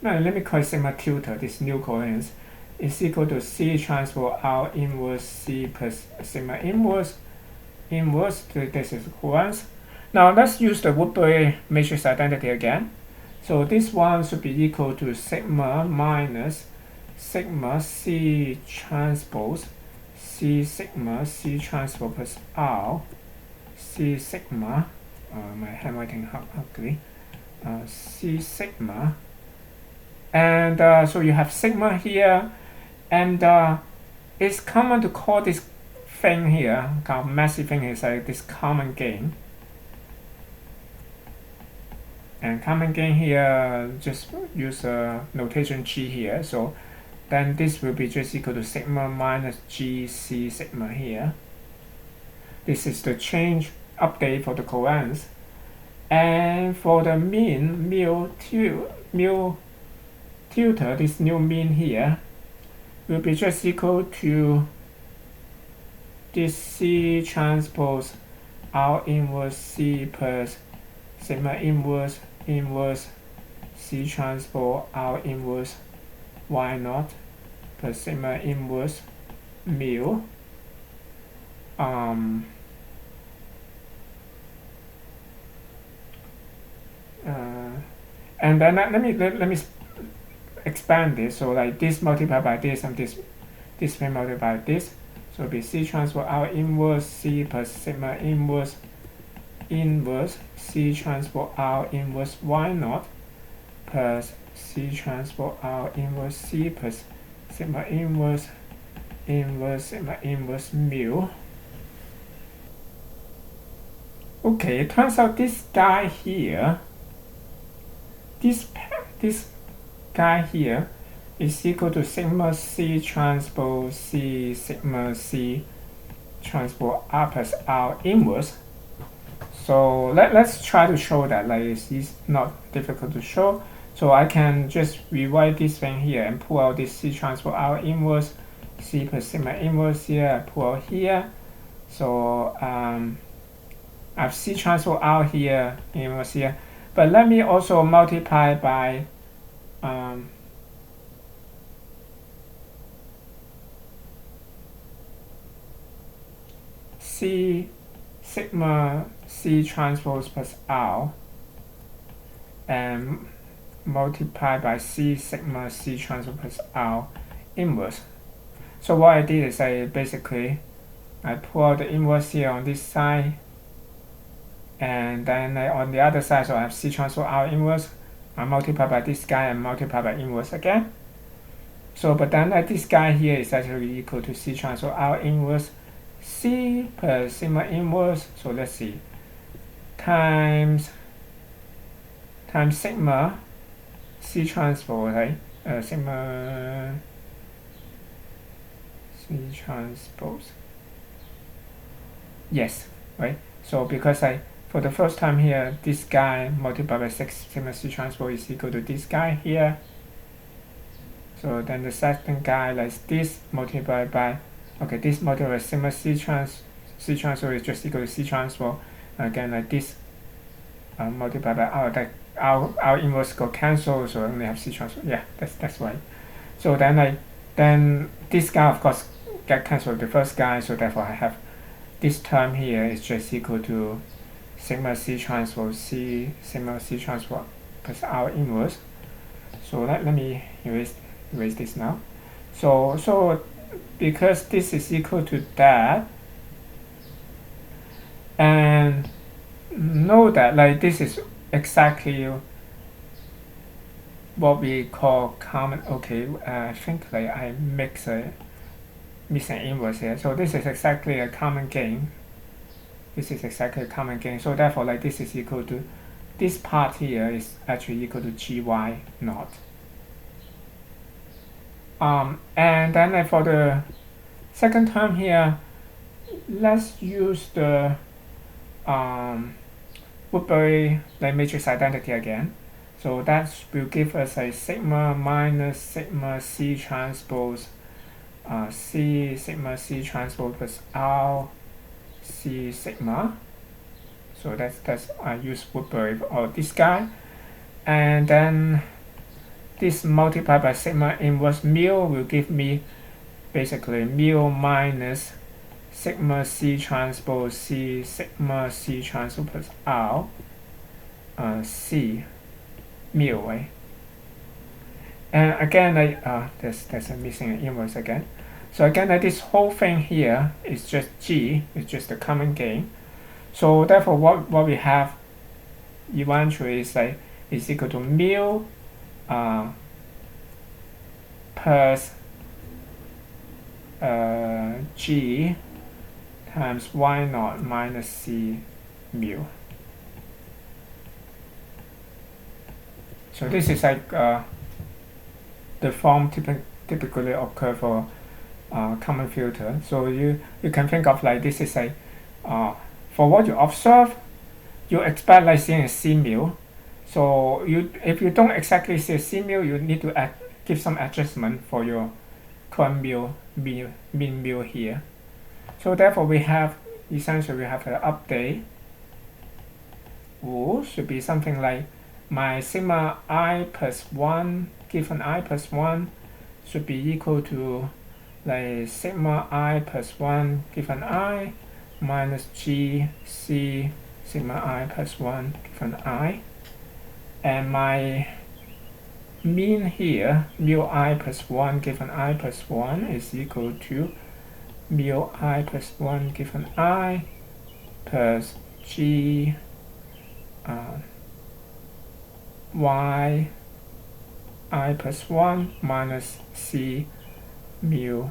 No, let me call it sigma tilde. This new covariance is equal to c transpose r inverse c plus sigma inverse. This is covariance. Now let's use the Woodbury matrix identity again. So this one should be equal to sigma minus sigma c transpose c sigma c transpose plus r c sigma, my handwriting ugly, c sigma, and so you have sigma here, and it's common to call this thing here, kind of messy thing, is like this Kalman gain. And Kalman gain here, just use a notation G here. So then this will be just equal to sigma minus G C sigma here. This is the change update for the covariance. And for the mean, mu tilde, this new mean here, will be just equal to this C transpose R inverse C plus sigma inverse C transpose R inverse Y naught plus sigma inverse mu and then let me expand this. So like this multiplied by this and this will multiply by this. So it'll be C transpose R inverse C plus sigma inverse C transpose R inverse Y naught plus C transpose R inverse C plus sigma inverse sigma inverse mu. Okay, it turns out this guy here, this guy here is equal to sigma C transpose C sigma C transpose R plus R inverse. So let's try to show that. Like it's not difficult to show. So I can just rewrite this thing here and pull out this C transpose R inverse C plus sigma inverse here. I pull out here. So I have C transpose R here, inverse here. But let me also multiply by C sigma C transpose plus R and multiply by C sigma C transpose plus R inverse. So what I did is I pull out the inverse here on this side, and then on the other side, so I have C transpose R inverse. I multiply by this guy and multiply by inverse again. So but then this guy here is actually equal to C transpose R inverse C plus sigma inverse. So let's see, times sigma C transpose, right? Sigma C transpose. Yes, right? So because for the first time here, this guy multiplied by sigma C transpose is equal to this guy here. So then the second guy, like this multiplied by, this multiplied by sigma C transpose is just equal to C transpose. Again, like this multiplied by our inverse go cancel, so I only have C transpose. Yeah, that's right. So then this guy of course get cancelled with the first guy, so therefore I have this term here is just equal to sigma C transpose C sigma C transpose plus R inverse. So let me erase this now. So because this is equal to that, and know that like this is exactly what we call common. I think like I missing inverse here. So this is exactly a common gain. This is exactly a common gain. So therefore, like this is equal to, this part here is actually equal to GY naught. And then for the second term here, let's use the Woodbury matrix identity again. So that will give us a sigma minus sigma C transpose C sigma C transpose plus R C sigma. So that's I use Woodbury or this guy, and then this multiplied by sigma inverse mu will give me basically mu minus sigma C transpose C sigma C transpose plus R C mu, right? And again, there's a missing inverse again. So again, this whole thing here is just G, it's just the common gain. So therefore, what we have eventually is equal to mu plus G times Y naught minus C mu. So this is like the form typically occur for common filter. So you can think of like this is For what you observe, you expect like seeing a C mu. So if you don't exactly see a C mu, you need to give some adjustment for your current mean mu here. So therefore we have essentially we have an update rule should be something like my sigma I plus 1 given I plus 1 should be equal to like sigma I plus 1 given I minus g c sigma I plus 1 given I, and my mean here mu I plus 1 given I plus 1 is equal to mu I plus 1 given I plus g y I plus 1 minus c mu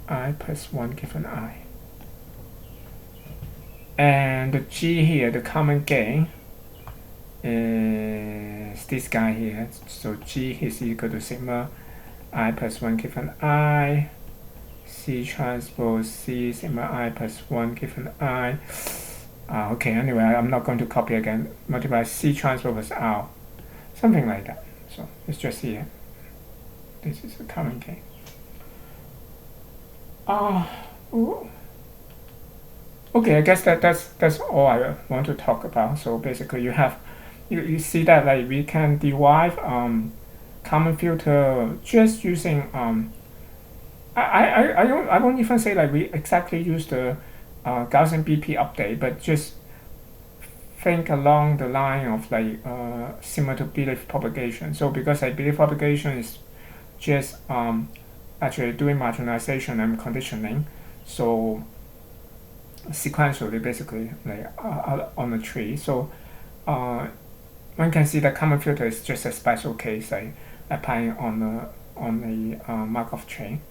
I plus 1 given I. And the g here, the common gain, is this guy here. So g is equal to sigma I plus 1 given I, c transpose c sigma I plus 1 given I. Okay, anyway, I'm not going to copy again. Multiply c transpose R, something like that. So it's just here. This is the common gain. Okay, I guess that's all I want to talk about. So basically, you see that like we can derive common filter just using I won't even say like we exactly use the Gaussian BP update, but just think along the line of like similar to belief propagation. So because like belief propagation is just actually doing marginalization and conditioning, so sequentially basically like on a tree. So one can see that common filter is just a special case like applying on the Markov chain.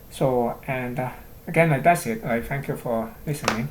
So and again, like that's it. Like thank you for listening.